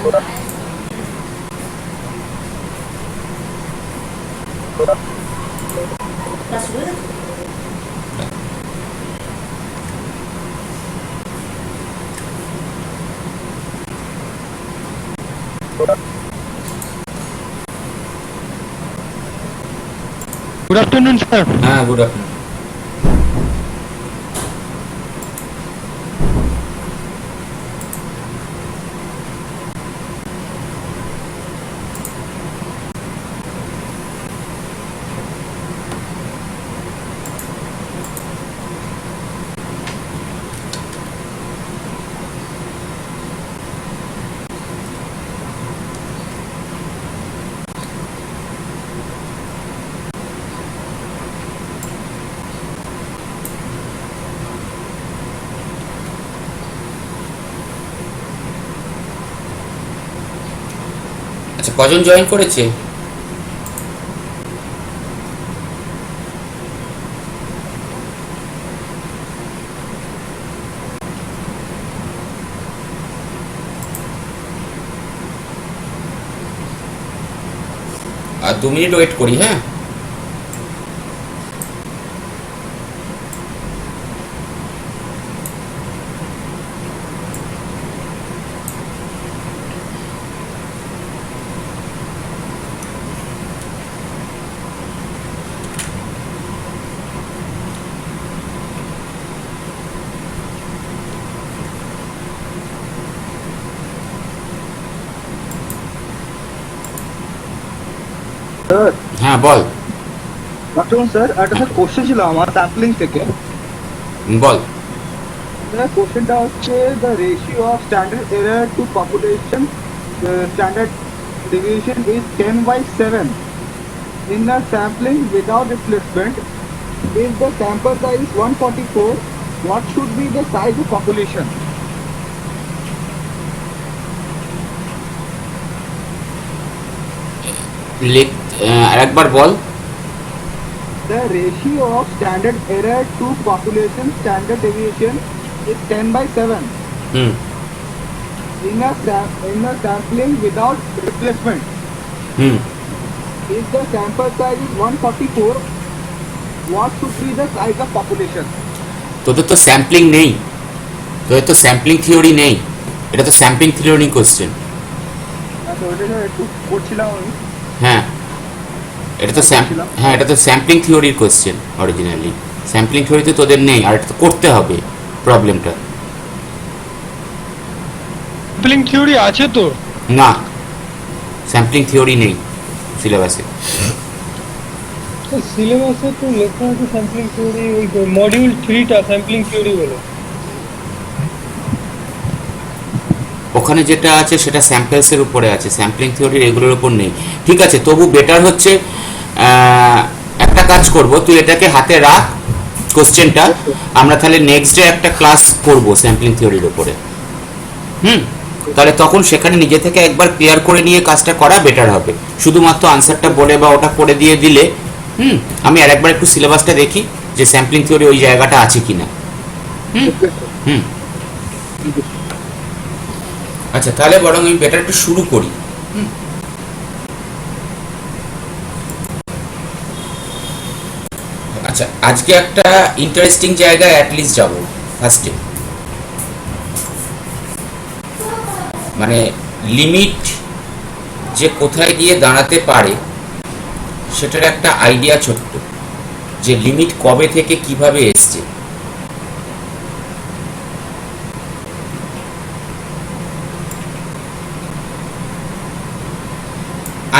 Good afternoon, sir. Good afternoon. আচ্ছা, কজন join করেছে? আর 2 মিনিট ওয়েট করি। হ্যাঁ, স্যার, হ্যাঁ বল afternoon স্যার, একটা স্যার কোশ্চেন ছিল আমার স্যাম্পলিং থেকে। বল। কোশ্চেনটা হচ্ছে the ratio of standard error to population standard deviation is 10/7 in the sampling without replacement. If the sample size is 144, what should be the size of population? আরেকবার বল। The ratio of standard error to population standard deviation is 10/7 hmm in a sampling without replacement. Hmm If the sample size is 144, what should be the size of population? তোদের তো sampling নেই, তোদের তো sampling theory নেই, এটা তো sampling theory question. তো ওটা একটু করছিলাম আমি। হ্যাঁ, এটা তো হ্যাঁ, এটা তো স্যাম্পলিং থিওরির কোশ্চেন অরিজিনালি। স্যাম্পলিং থিওরিতে তোদের নেই, আর এটা তো করতে হবে প্রবলেমটা। স্যাম্পলিং থিওরি আছে তো? না, স্যাম্পলিং থিওরি নেই সিলেবাসে। সিলেবাসে তো লেখা আছে স্যাম্পলিং থিওরি, ওই মডিউল 3টা স্যাম্পলিং থিওরি বলে। ওখানে যেটা আছে সেটা স্যাম্পলসের উপরে আছে, স্যাম্পলিং থিওরির এগুলোর উপর নেই। ঠিক আছে, তবু বেটার হচ্ছে একটা কাজ করব, তুই এটাকে হাতে রাখ কোশ্চেনটা, আমরা তাহলে নেক্সট ডে একটা ক্লাস করব স্যাম্পলিং থিওরির উপরে। তাহলে তখন সেখানে নিজে থেকে একবার ক্লিয়ার করে নিয়ে কাজটা করা বেটার হবে। শুধুমাত্র আনসারটা বলে বা ওটা করে দিয়ে দিলে আমি আরেকবার একটু সিলেবাসটা দেখি যে স্যাম্পলিং থিওরি ওই জায়গাটা আছে কিনা। আচ্ছা, তাহলে বরং আমি বেটার একটু শুরু করি। আচ্ছা, আজকে একটা ইন্টারেস্টিং জায়গায় অ্যাটলিস্ট যাব ফার্স্টে, মানে লিমিট যে কোথায় গিয়ে দাঁড়াতে পারে সেটার একটা আইডিয়া ছোট্ট, যে লিমিট কবে থেকে কিভাবে এসছে।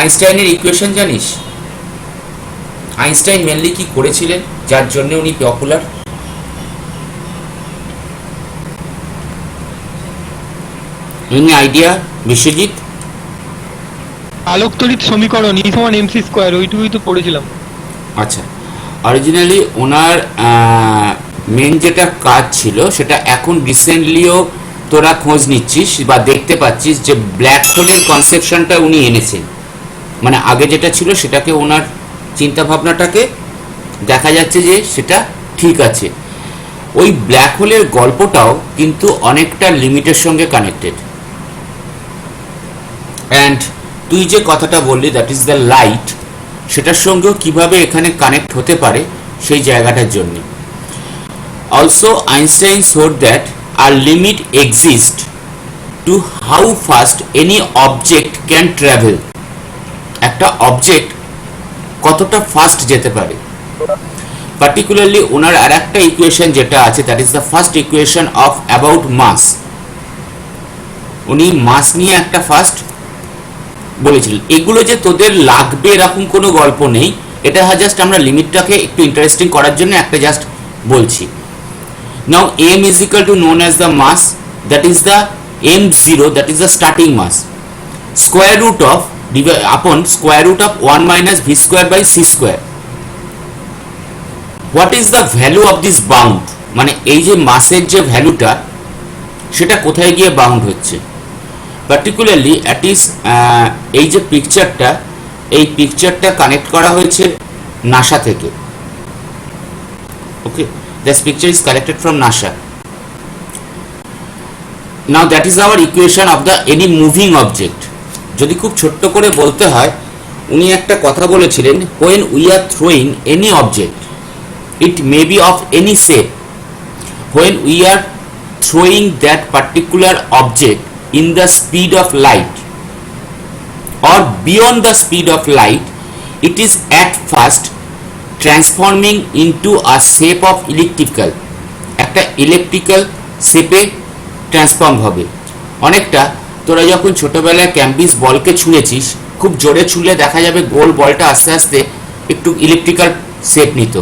আইনস্টাইনের ইকুয়েশন জানিস? আইনস্টাইন মেনলি কি করেছিলেন যার জন্য উনি পপুলার? এমনি আইডিয়া বিশ্বজিৎ? আলোকতড়িৎ সমীকরণ E = mc স্কয়ার, ওইটুকুই তো পড়েছিলাম। আচ্ছা, অরিজিনালি ওনার মেন যেটা কাজ ছিল সেটা এখন রিসেন্টলিও তোরা খোঁজ নিচ্ছিস বা দেখতে পাচ্ছিস যে ব্ল্যাক হোলের কনসেপশনটা উনি এনেছেন। মানে আগে যেটা ছিল সেটাকে ওনার চিন্তাভাবনাটাকে দেখা যাচ্ছে যে সেটা ঠিক আছে। ওই ব্ল্যাক হোলের গল্পটাও কিন্তু অনেকটা লিমিটের সঙ্গে কানেক্টেড। অ্যান্ড তুই যে কথাটা বললি দ্যাট ইজ দ্য লাইট, সেটার সঙ্গেও কিভাবে এখানে কানেক্ট হতে পারে সেই জায়গাটার জন্য। Also Einstein showed that a limit exist to how fast any object can travel. একটা অবজেক্ট কতটা ফাস্ট যেতে পারে। পার্টিকুলারলি ওনার আর একটা ইকুয়েশন যেটা আছে that is the first equation of about mass. উনি মাস নিয়ে একটা ফার্স্ট বলেছিলেন। এগুলো যে তোদের লাগবে এরকম কোনো গল্প নেই, এটা জাস্ট আমরা লিমিটটাকে একটু ইন্টারেস্টিং করার জন্য একটা জাস্ট বলছি। নাও m is equal to known as the mass, that is the m0, that is the starting mass, square root of upon square root of 1 minus v square by c square. What is the value of this bound? মানে এই যে মাসের যে ভ্যালুটা সেটা কোথায় গিয়ে bound হচ্ছে। পার্টিকুলারলি অ্যাট ইজ এই যে পিকচারটা, এই পিকচারটা কানেক্ট করা হয়েছে নাসা থেকে। Okay, this picture is collected from NASA. Now that is our equation of the any moving object. যদি খুব ছোট্ট করে বলতে হয়, উনি একটা কথা বলেছিলেন, when we are throwing any object, it may be of any shape, when we are throwing that particular object in the speed of light or beyond the speed of light, it is at first transforming into a shape of elliptical, একটা electrical শেপে transform হবে। অনেকটা তোরা যখন ছোটবেলায় ক্যাম্বিস বলকে ছুঁড়েছিস, খুব জোরে ছুঁড়লে দেখা যাবে গোল বলটা আস্তে আস্তে একটু ইলেকট্রিক্যাল শেপ নিত।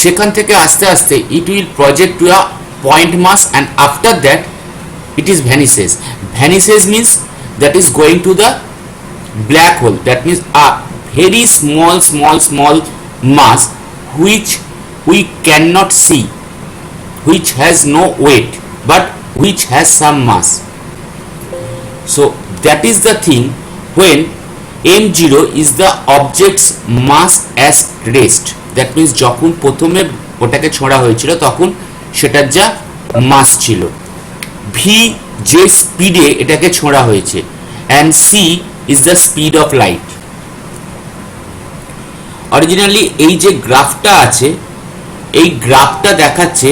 সেখান থেকে আস্তে আস্তে it will project to a point mass and after that it is vanishes. Vanishes means that is going to the black hole. That means a very small mass which we cannot see, which has no weight but which has some mass. So that is the thing when m0 is the object's mass as rest. That means যখন প্রথমে ওটাকে ছোঁড়া হয়েছিল তখন সেটার যা মাস ছিল, V যে স্পিডে এটাকে ছোঁড়া হয়েছে, and C is the speed of light. Originally এই যে গ্রাফটা আছে, এই গ্রাফটা দেখাচ্ছে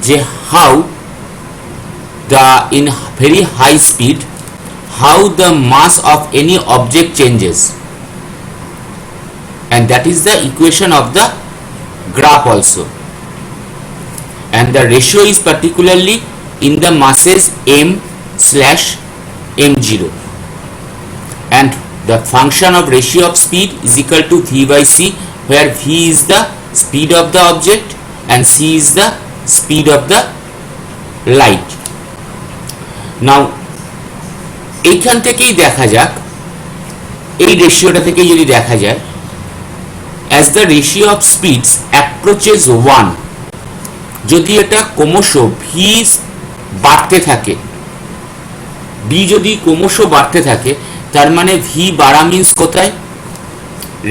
যে how the in very high speed how the mass of any object changes, and that is the equation of the graph also, and the ratio is particularly in the masses m/m0, and the function of ratio of speed is equal to v by c, where v is the speed of the object and c is the speed of the light. Now এইখান থেকেই দেখা যাক, এই রেশিওটা থেকেই যদি দেখা যায়, as the ratio of speeds approaches 1, যদি এটা ক্রমশ ভি বাড়তে থাকে, ভি যদি ক্রমশ বাড়তে থাকে, তার মানে ভি বাড়া মিন্স কোথায়,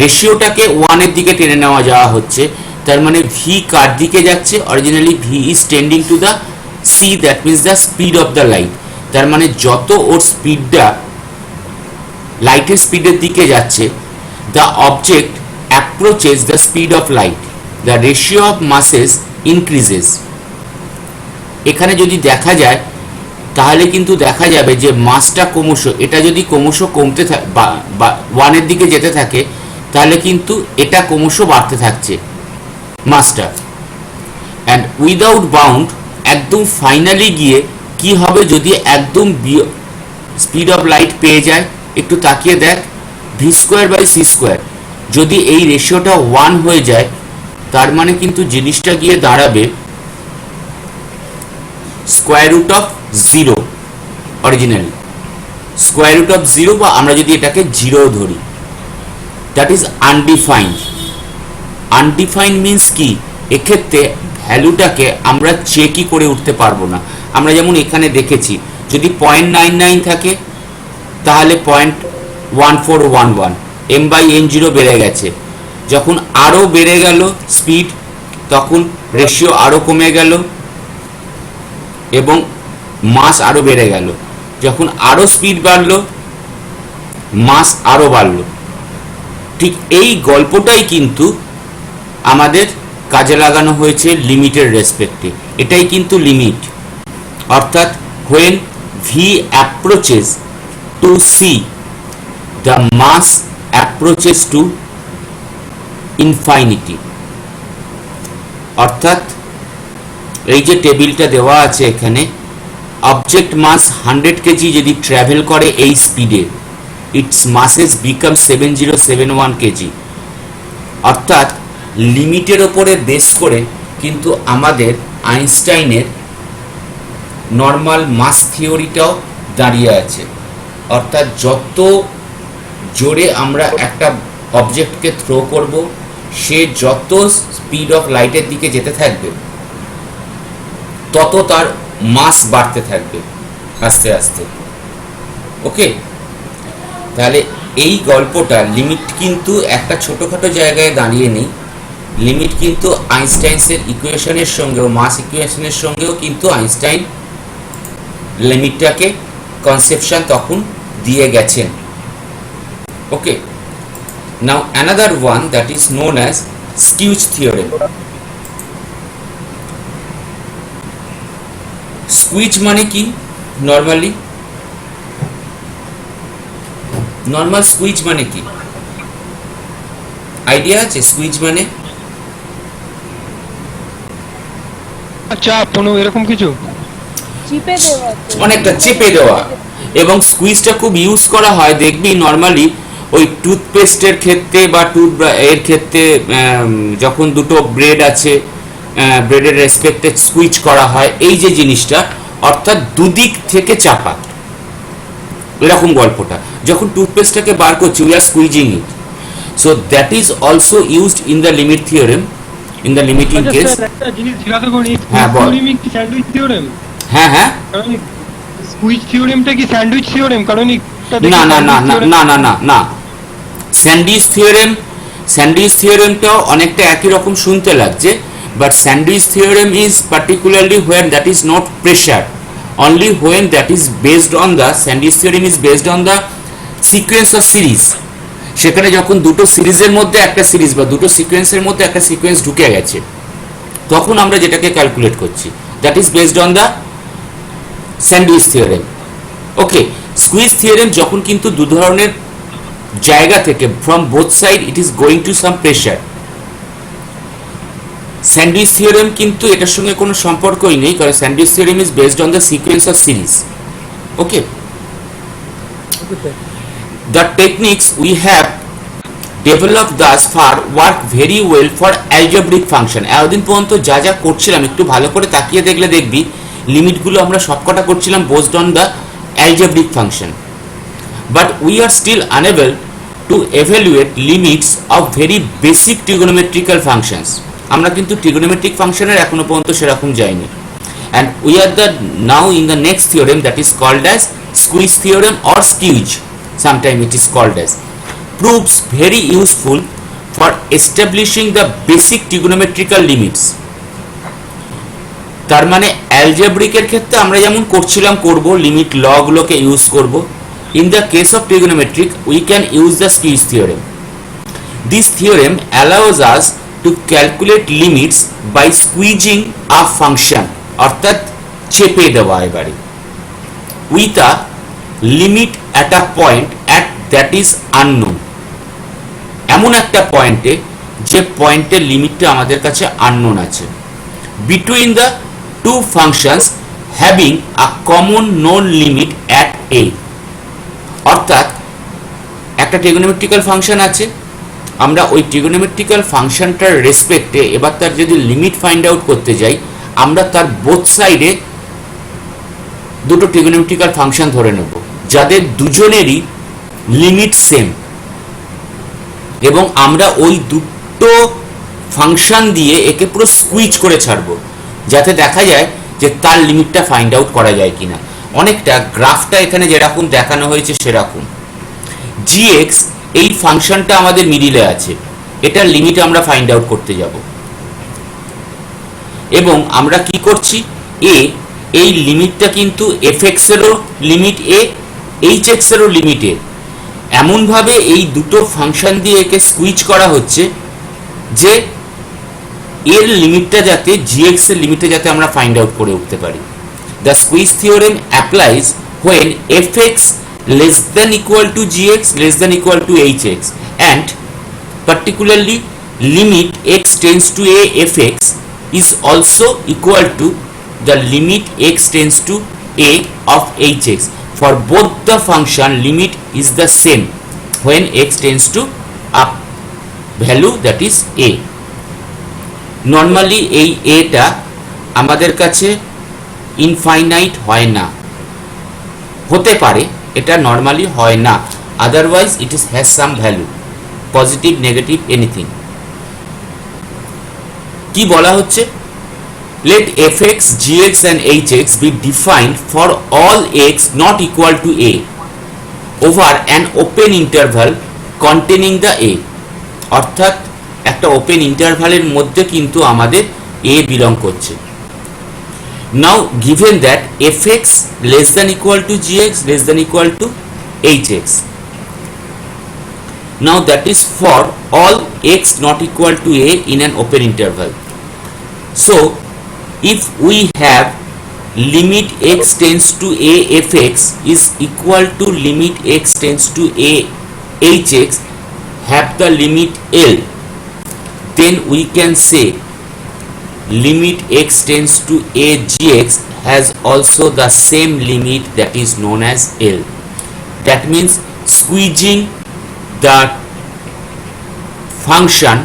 রেশিওটাকে 1 এর দিকে টেনে নেওয়া যাওয়া হচ্ছে, তার মানে ভি কার দিকে যাচ্ছে, originally V is tending to the sea, that means the speed of the light. তার মানে যত ওর স্পিডটা লাইটের স্পিডের দিকে যাচ্ছে, the object approaches the speed of light, the ratio of masses increases. এখানে যদি দেখা যায় তাহলে কিন্তু দেখা যাবে যে মাসটা ক্রমশ, এটা যদি ক্রমশ কমতে থাকে বা 1 এর দিকে যেতে থাকে, তাহলে কিন্তু এটা ক্রমশ বাড়তে থাকছে মাসটা। অ্যান্ড উইদাউট বাউন্ড একদম ফাইনালি গিয়ে কি হবে যদি একদম স্পিড অফ লাইট পেয়ে যায়, একটু তাকিয়ে দেখ, V square by C square যদি এই রেশিওটা 1 হয়ে যায়, তার মানে কিন্তু জিনিসটা গিয়ে দাঁড়াবে square root of 0, originally square root of 0, বা আমরা যদি এটাকে 0 ধরি, that is undefined. Undefined means কি, এক্ষেত্রে ভ্যালুটাকে আমরা চেকই করে উঠতে পারবো না। আমরা যেমন এখানে দেখেছি, যদি 0.99 থাকে তাহলে 0.1411, m/n0 বেড়ে গেছে, যখন আরও বেড়ে গেল স্পিড তখন রেশিও আরও কমে গেল এবং মাস আরও বেড়ে গেল, যখন আরও স্পিড বাড়লো মাস আরো বাড়লো। ঠিক এই গল্পটাই কিন্তু আমাদের কাজে লাগানো হয়েছে লিমিটের রেসপেক্টে। এটাই কিন্তু লিমিট, অর্থাৎ when v approaches to c the mass approaches to infinity। অর্থাৎ এই যে টেবিলটা দেওয়া আছে এখানে, অবজেক্ট মাস 100 কেজি যদি ট্রাভেল করে এই স্পিডে, ইটস মাসেস বিকাম 7071 কেজি। অর্থাৎ লিমিটের ওপরে বেস করে কিন্তু আমাদের আইনস্টাইনের নর্মাল মাস থিওরিটাও দাঁড়িয়ে আছে। অর্থাৎ যত জোরে আমরা একটা অবজেক্টকে থ্রো করব, সে যত স্পিড অফ লাইটের দিকে যেতে থাকবে তত তার মাস বাড়তে থাকবে আস্তে আস্তে। ওকে, তাহলে এই গল্পটা লিমিট কিন্তু একটা ছোটোখাটো জায়গায় দাঁড়িয়ে নেই। লিমিট কিন্তু আইনস্টাইনের ইকুয়েশনের সঙ্গেও, মাস ইকুয়েশনের সঙ্গেও কিন্তু আইনস্টাইন লিমিটটাকে কনসেপশন তখন দিয়ে গেছেন। Okay, now another one that is known as squeeze theorem. Squeeze মানে কি? নর্মাল স্কুইজ মানে কি? আইডিয়া আছে স্কুইজ মানে? চাপ কোনো এরকম কিছু অনেকটা চেপে দেওয়া। এবং স্কুইজটা খুব ইউজ করা হয়, দেখবি নর্মালি ওই টুথপেস্টের ক্ষেত্রে বা এর ক্ষেত্রে যখন দুটো ব্রেড আছে, ব্রেডের রেসপেক্টে স্কুইজ করা হয়, এই যে জিনিসটা, অর্থাৎ দুদিক থেকে চাপা, এরকম গল্পটা। যখন টুথপেস্টটাকে বার করছি, we are squeezing it. So that is also used in the limit theorem, in the limiting case. একটা জিনিস জিজ্ঞাসা করি, হ্যাঁ বল। Sandwich theorem? হ্যাঁ হ্যাঁ, স্কুইজ থিওরেমটা কি স্যান্ডউইচ থিওরেম? কারণ না না না না না না না না, স্যান্ডউইচ থিওরেমটাও অনেকটা একই রকম শুনতে লাগছে, but sandwich theorem is particularly when that is not pressure, only when that is based on the sandwich theorem is based on the sequence of series। সেখানে যখন দুটো সিরিজের মধ্যে একটা সিরিজ বা দুটো সিকোয়েন্সের মধ্যে একটা সিকোয়েন্স ঢুকে গেছে, তখন আমরা যেটাকে ক্যালকুলেট করছি, that is based on the sandwich theorem. Okay, squeeze theorem যখন কিন্তু দু ধরনের জায়গা থেকে, from both side it is going to some pressure. Sandwich theorem কিন্তু এটার সঙ্গে কোনো সম্পর্কই নেই, কারণ sandwich theorem is based on the sequence of series. Okay, the techniques we have developed thus far work very well for algebraic function। এতদিন পর্যন্ত যা যা করছিলাম, একটু ভালো করে তাকিয়ে দেখলে দেখবি লিমিটগুলো আমরা সবকটা করছিলাম based on the algebraic function, but we are still unable to evaluate limits of very basic trigonometrical functions। আমরা কিন্তু trigonometric ফাংশনের এখনো পর্যন্ত সেরকম যাইনি। and we are the now in the next theorem that is called as squeeze theorem or squeeze, sometime it is called as, proves very useful for establishing the basic trigonometrical limits। তার মানে অ্যালজেব্রিকের ক্ষেত্রে আমরা যেমন করছিলাম করব, limit ল গুলোকে use করব। in the case of trigonometric we can use the squeeze theorem। this theorem allows us to calculate limits by squeezing a function, অর্থাৎ চেপে দেওয়া এবারে, with a limit at a point at that is unknown। এমন একটা পয়েন্টে যে পয়েন্টের লিমিটটা আমাদের কাছে আননোন আছে, between the two functions having a common known limit at a। অর্থাৎ একটা ট্রিগোনোমেট্রিক্যাল ফাংশন আছে, আমরা ওই ট্রিগোনোমেট্রিক্যাল ফাংশনটার রেসপেক্টে এবার তার যদি লিমিট ফাইন্ড আউট করতে যাই, আমরা তার বোথ সাইডে দুটো ট্রিগোনোমেট্রিক্যাল ফাংশন ধরে নেব যাদের দুজনেরই লিমিট সেম, এবং আমরা ওই দুটো ফাংশন দিয়ে একে পুরো স্কুইজ করে ছাড়বো, যাতে দেখা যায় যে তার লিমিটটা ফাইন্ড আউট করা যায় কিনা। অনেকটা গ্রাফটা এখানে যেরকম দেখানো হয়েছে সেরকম। gx এই ফাংশনটা আমাদের মিডিলে আছে, এটার লিমিট আমরা ফাইন্ড আউট করতে যাব, এবং আমরা কি করছি, a এই লিমিটটা কিন্তু fx এরও লিমিট a, hx এরও লিমিট a, এমনভাবে এই দুটো ফাংশন দিয়ে একে স্কুইচ করা হচ্ছে যে এর লিমিটটা যাতে gx এর লিমিটটা যাতে আমরা ফাইন্ড আউট করে উঠতে পারি। The squeeze theorem applies when fx less than equal to gx less than equal to hx and particularly limit x tends to a fx is also equal to the limit x tends to a of hx. For both the function limit is the same when x tends to a value that is a. Normally এই এটা আমাদের কাছে infinite হয় না, হতে পারে, এটা normally হয় না, otherwise it is has some value, positive negative anything. কি বলা হচ্ছে? let fx gx and hx be defined for all x not equal to a over an open interval containing the a, অর্থাৎ একটা open ইন্টারভালের মধ্যে কিন্তু আমাদের a belong করছে। now given that fx less than equal to gx less than equal to hx, now that is for all x not equal to a in an open interval. So if we have limit x tends to a fx is equal to limit x tends to a hx have the limit L, then we can say limit x tends to a gx has also the same limit that is known as L. That means squeezing the function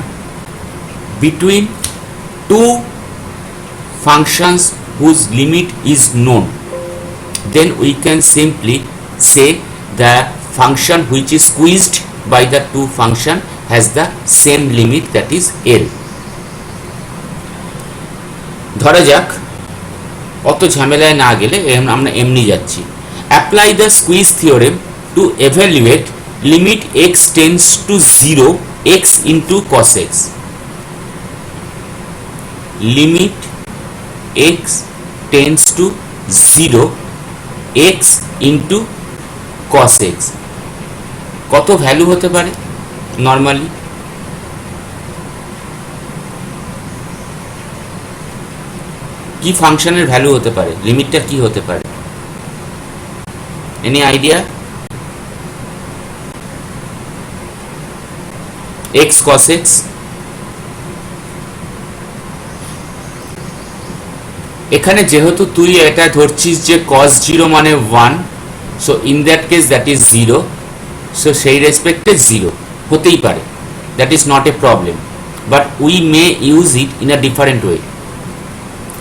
between two functions whose limit is known, then we can simply say the function which is squeezed by the two function has the same limit that is L. ধরা যাক, অত ঝামেলায় না গেলে আমরা এমনি যাচ্ছি। Apply the squeeze theorem to evaluate limit x tends to 0 x into cos x। Limit x tends to 0 x into cos x কত ভ্যালু হতে পারে নরমালি? কি ফাংশনের ভ্যালু হতে পারে? লিমিটটা কি হতে পারে? Any idea? x cos x, এখানে যেহেতু তুই এটা ধরছিস যে cos 0 মানে 1, so in that case that is 0, so সেই রেসপেক্টে 0 হতেই পারে, that is not a problem, but we may use it in a different way.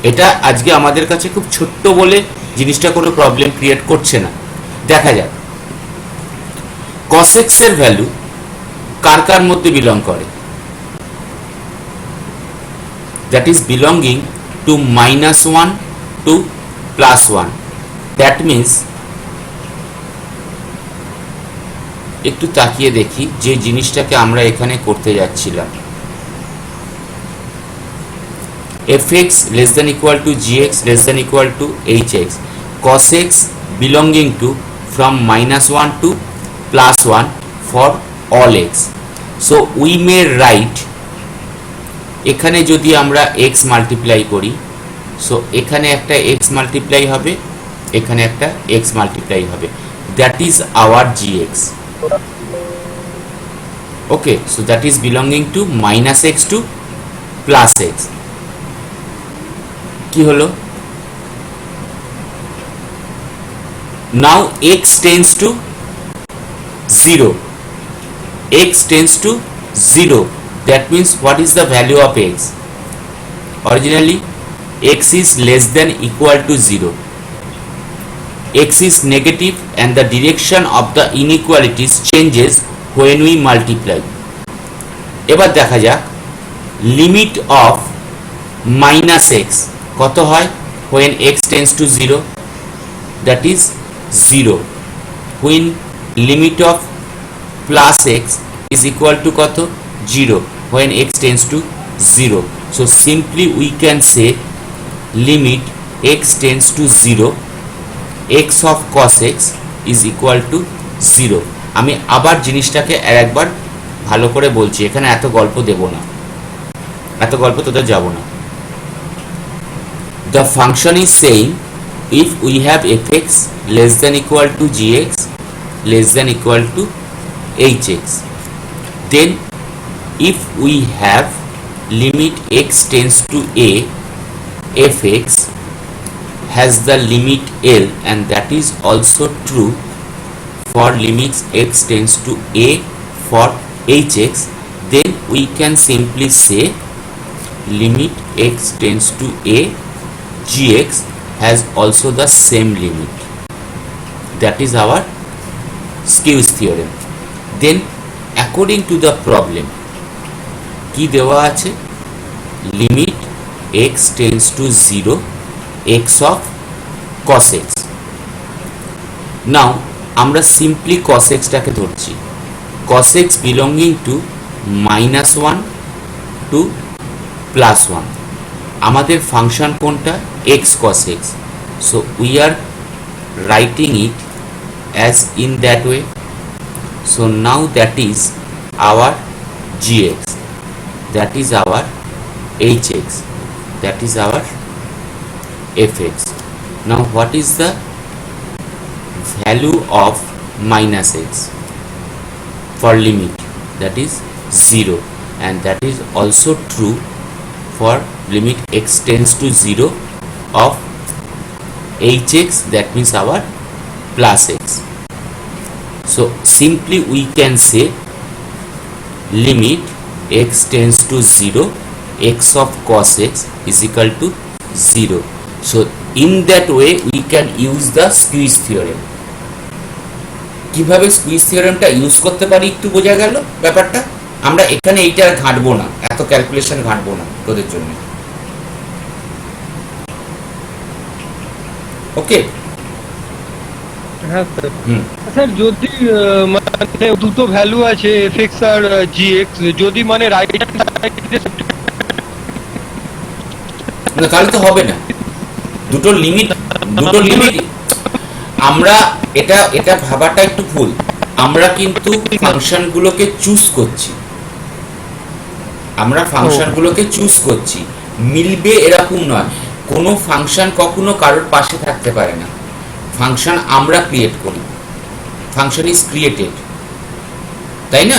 এটা আজকে আমাদের কাছে খুব ছোট্ট বলে জিনিসটা কোনো প্রবলেম ক্রিয়েট করছে না। দেখা যাক cos x এর ভ্যালু কার কার মধ্যে বিলং করে? That is belonging to -1 to +1. that means একটু তাকিয়ে দেখি যে জিনিসটাকে আমরা এখানে করতে যাচ্ছিলাম। fx less than equal to gx less than equal to hx, cos x belonging to from -1 to +1 for all x. so we may write, এখানে যদি আমরা x মাল্টিপ্লাই করি, সো এখানে একটা x মাল্টিপ্লাই হবে, এখানে একটা x মাল্টিপ্লাই হবে, that is our gx। Okay, so that is belonging to -x to +x। কি হলো? Now x tends to 0, x tends to 0, that means what is the value of x? Originally x is less than equal to 0, x is negative and the direction of the inequalities changes when we multiply. এবার দেখা যাক limit of -x কত হয় when x tends to 0, that is 0, when limit of +x is equal to কত? 0, when x tends to 0. so simply we can say limit x tends to 0, x of cos x is equal to 0, আমি আবার জিনিসটাকে একবার ভালো করে বলছি, এখানে এত গল্প দেব না, এত গল্প তোদের যাব না। The function is saying if we have fx less than equal to gx less than equal to hx, then if we have limit x tends to a, fx has the limit L, and that is also true for limits x tends to a for hx, then we can simply say limit x tends to a, gx has also the same limit. That is our Squeeze theorem. Then according to the problem কি দেওয়া আছে, limit x tends to 0 x of cos x. Now আমরা simply cos x টাকে ধরছি, cos x belonging to -1 to +1. আমাদের function কোনটা, x cos x, so we are writing it as in that way. So now that is our gx, that is our hx, that is our fx. Now what is the value of minus x for limit, that is 0, and that is also true for limit x tends to 0 of hx, that means our plus x. So simply we can say limit x tends to 0 x of cos x is equal to 0. So in that way we can use the squeeze theorem. কিভাবে squeeze থিওরেমটা use করতে পারি একটু বোঝা গেল ব্যাপারটা। আমরা এখানে এইটা আর ঘাঁটবো না, এত ক্যালকুলেশন ঘাঁটবো না তোদের জন্য। ওকে, হ্যাঁ স্যার। স্যার যদি মানে দুটো ভ্যালু আছে fx আর gx, যদি মানে রাইট হ্যান্ড সাইডে না তাহলে তো হবে না, দুটো লিমিট আমরা এটা ভাবাটা একটু ভুল। আমরা কিন্তু ফাংশনগুলোকে চুজ করছি, মিলবে এরকম নয়। কোনো ফাংশন কখনো কারোর পাশে থাকতে পারে না, ফাংশন আমরা ক্রিয়েট করি, ফাংশন ইজ ক্রিয়েটেড, তাই না?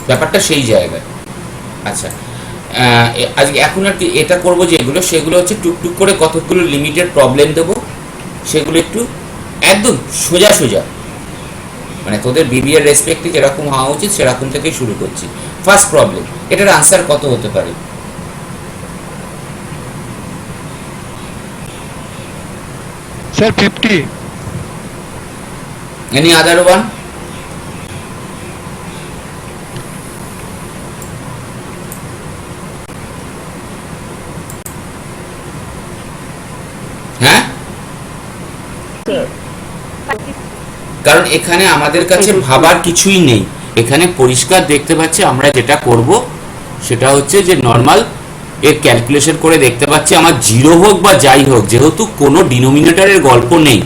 ব্যাপারটা সেই জায়গায়। আচ্ছা, আজকে এখন আর কি এটা করবো, যেগুলো সেগুলো হচ্ছে টুকটুক করে কতগুলো লিমিটেড প্রবলেম দেবো, সেগুলো একটু একদম সোজা মানে তোদের বিবিএর রেসপেক্টে যেরকম হওয়া উচিত সেরকম থেকেই শুরু করছি। ফার্স্ট প্রবলেম, এটার আনসার কত হতে পারে? স্যার 50। Any other one? হ্যাঁ, কারণ এখানে আমাদের কাছে ভাবার কিছুই নেই, এখানে পরিষ্কার দেখতে পাচ্ছি আমরা যেটা করব সেটা হচ্ছে যে নর্মাল এর ক্যালকুলেশন করে দেখতে পাচ্ছি আমার জিরো হোক বা যাই হোক, যেহেতু কোনো ডিনোমিনেটরের গল্প নেই,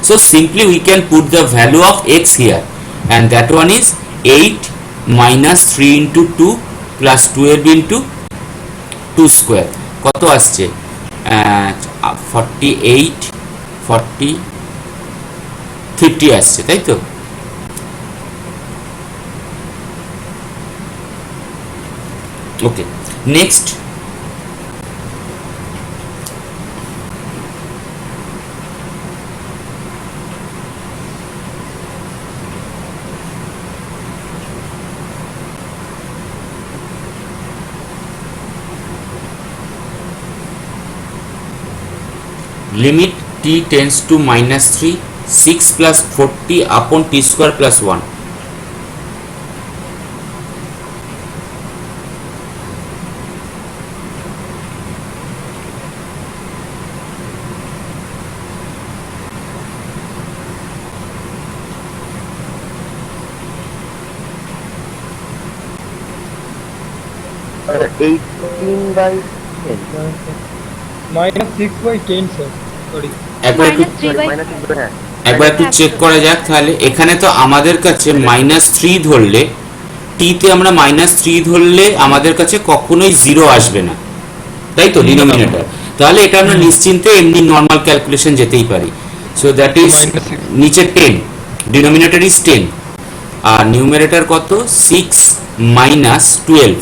so simply we can put the value of x here, and that one is 8 minus 3 into 2 plus 12 into 2 square, কত আসছে? 48 40 50 আসছে, তাই তো? ওকে, next limit t tends to -3 6 plus 40 upon t square plus 1. -6/10 sir, sorry একবার -3/10 একবার একটু check করা যাক তাহলে। এখানে তো আমাদের কাছে -3 ধরলে, টিতে আমরা -3 ধরলে আমাদের কাছে কখনোই 0 আসবে না, তাই তো ডিনোমিনেটর। তাহলে এটা আমরা নিশ্চিন্তে এমনি নর্মাল ক্যালকুলেশন যেতেই পারি। সো দ্যাট ইজ নিচে 10, ডিনোমিনেটর ইজ 10, আর নিউমারেটর কত 6 minus 12,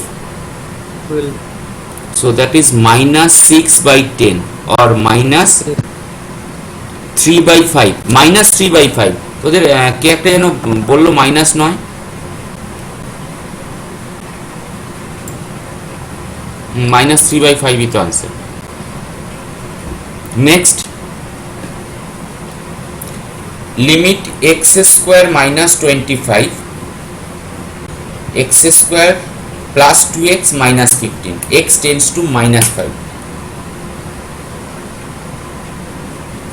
so that is -6/10 or -3/5, -3/5। তোদের কে একটা যেন বললো মাইনাস নয়, -3/5 ই তো answer. Next, limit x² - 25 x² plus 2x minus 15, x tends to -5।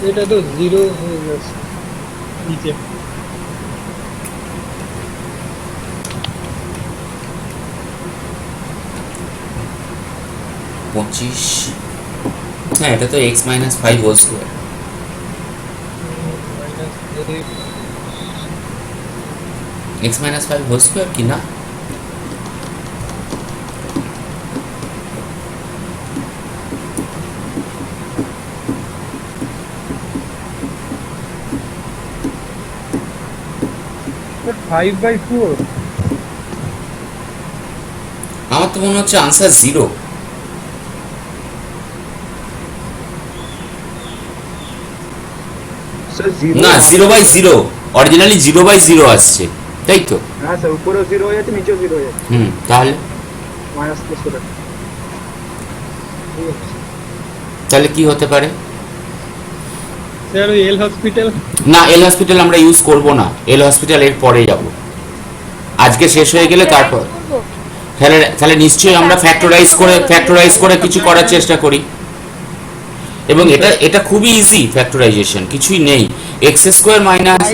এটা তো 0 হয়ে গেছে নিচে। পঁচিশ, হ্যাঁ এটা তো x - 5 whole square. x - 5 whole square কি না? Five by four. আমার তো মনে হচ্ছে আনসার 0। স্যার 0 না 0/0, অরিজিনালি 0/0 আসছে, তাই তো? হ্যাঁ স্যার, উপরেও 0 হয়ে যাচ্ছে, নিচেও 0 হয়ে যাচ্ছে, তাহলে মাইনাস প্লাস করে। তাহলে কি হতে পারে? স্যার ওই এল হসপিটাল। না, এল হসপিটাল আমরা ইউজ করব না, এল হসপিটাল এর পরে যাব, আজকে শেষ হয়ে গেলে তারপর। তাহলে তাহলে নিশ্চয়ই আমরা ফ্যাক্টরাইজ করে কিছু করার চেষ্টা করি। এবং এটা এটা খুবই ইজি ফ্যাক্টরাইজেশন, কিছুই নেই। x² মাইনাস,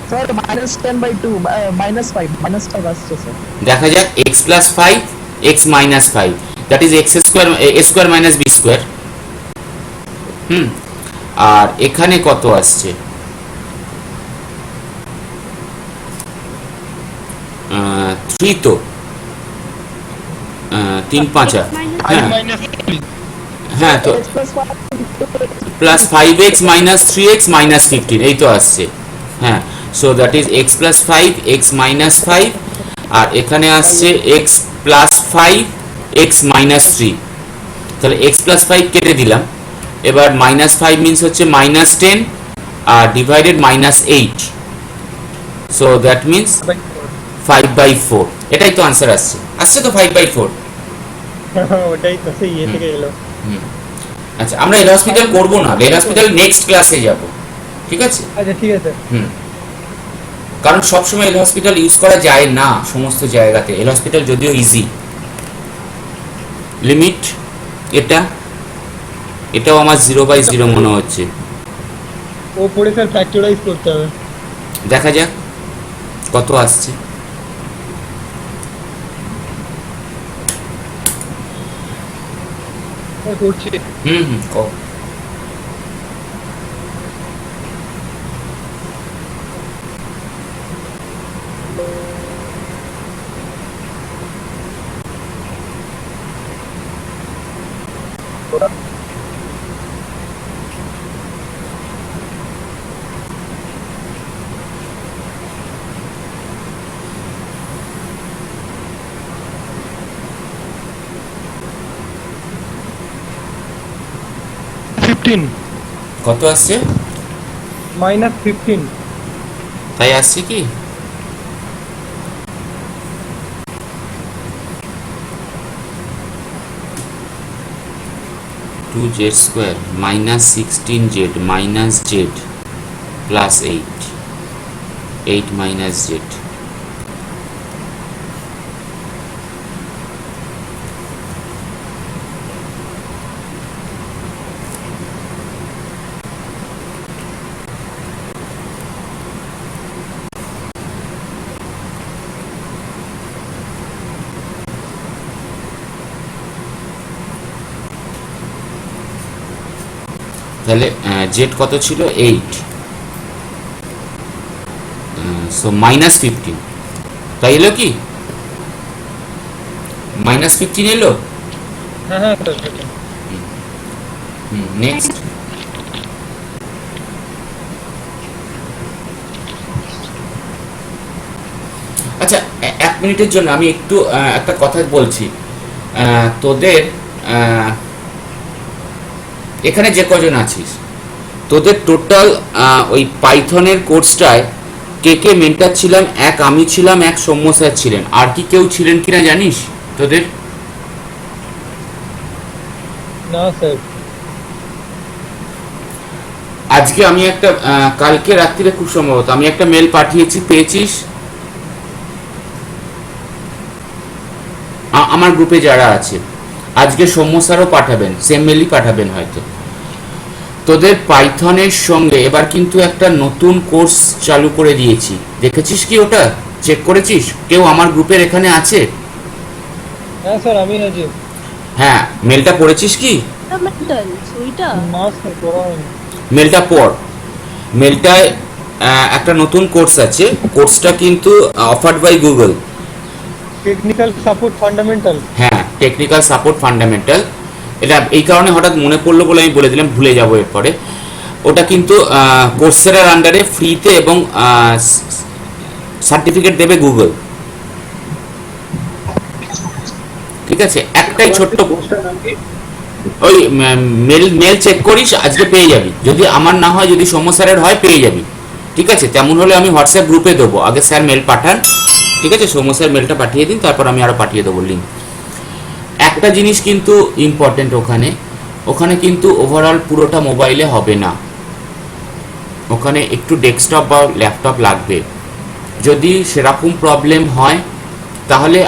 স্যার -10/2 -5 আসছে স্যার। দেখা যাক x + 5 x - 5, that is x² - b²। আর এখানে কত আসছে? 3 তো 3 5, হ্যাঁ তো প্লাস 5x - 3x - 15, এই তো আসছে। হ্যাঁ, so that is x + 5 x - 5, আর এখানে আসছে x + 5 x - 3। তাহলে x + 5 কেটে দিলাম। এবার -5 মিন্স হচ্ছে -10 আর ডিভাইডেড -8, সো দ্যাট মিন্স 5/4। এটাই তো আনসার আসছে তো 5/4। ওটাই তো সেই ইয়ে থেকে এলো। আচ্ছা, আমরা এল হসপিটাল করব না, এল হসপিটাল নেক্সট ক্লাসে যাব, ঠিক আছে? আচ্ছা ঠিক আছে। কারণ সবসময় এল হসপিটাল ইউজ করা যায় না সমস্ত জায়গাতে। এল হসপিটাল যদিও ইজি। লিমিট এটাও আমার 0/0 মনে হচ্ছে। ও পড়ে স্যার ফ্যাক্টরাইজ করতে হবে। দেখা যাক কত আসছে। করছি। কও। কত আসছে? -15। তাই আসছে কি? (2z² - 16z - z plus 8 - z। তাহলে জেড কত ছিল 8, সো -15, তাই এলো কি -15 এলো। হ্যাঁ হ্যাঁ স্যার সেটা। নেক্সট। আচ্ছা, 1 মিনিটের জন্য আমি একটু একটা কথা বলছি। তোদের এখানে যে কজন আছিস, তোদের টোটাল ওই পাইথনের কোর্সটায় কে কে মেন্টার ছিলাম? এক আমি ছিলাম, এক সৌম্য স্যার ছিলেন, আর কি কেউ ছিলেন কিনা জানিস তোদের? না স্যার। আজকে আমি একটা কালকে রাত্রিরে খুব সম্ভবত আমি একটা মেল পাঠিয়েছি, পেয়েছিস? আমার গ্রুপে যারা আছে, আজকে সৌম্য স্যারও পাঠাবেন, সেম মেলই পাঠাবেন হয়তো। তোদের পাইথনের সঙ্গে এবার কিন্তু একটা নতুন কোর্স চালু করে দিয়েছি, দেখেছিস কি? ওটা চেক করেছিস? কেউ আমার গ্রুপের এখানে আছে? হ্যাঁ স্যার আমি আছি। হ্যাঁ, মেলটা পড়েছিস কি? ফান্ডামেন্টালস ওইটা না স্যার করা হয়নি। মেলটা পড়। মেলটায় একটা নতুন কোর্স আছে, কোর্সটা কিন্তু offered by Google. Technical support fundamental. হ্যাঁ, টেকনিক্যাল সাপোর্ট ফান্ডামেন্টাল। এটা এই কারণে হঠাৎ মনে পড়লো বলে আমি বলে দিলাম, ভুলে যাবো এরপরে। ওটা কিন্তু কোর্সেরার আন্ডারে ফ্রিতে এবং সার্টিফিকেট দেবে গুগল। ঠিক আছে, একটাই ছোট্ট কোর্সটার নাম কি? ওই মেল চেক করিস, আজকে পেয়ে যাবি। যদি আমার না হয়, যদি সৌম্য স্যারের হয়, পেয়ে যাবি। ঠিক আছে, তেমন হলে আমি হোয়াটসঅ্যাপ গ্রুপে দেবো, আগে স্যার মেল পাঠান। ঠিক আছে, সৌম্য স্যার মেলটা পাঠিয়ে দিন, তারপর আমি আরও পাঠিয়ে দেবো লিঙ্ক। একটা জিনিস কিন্তু ইম্পর্টেন্ট, ওখানে কিন্তু ওভারঅল পুরোটা মোবাইলে হবে না, ওখানে একটু ডেস্কটপ বা ল্যাপটপ লাগবে। যদি সেরকম প্রবলেম হয় তাহলে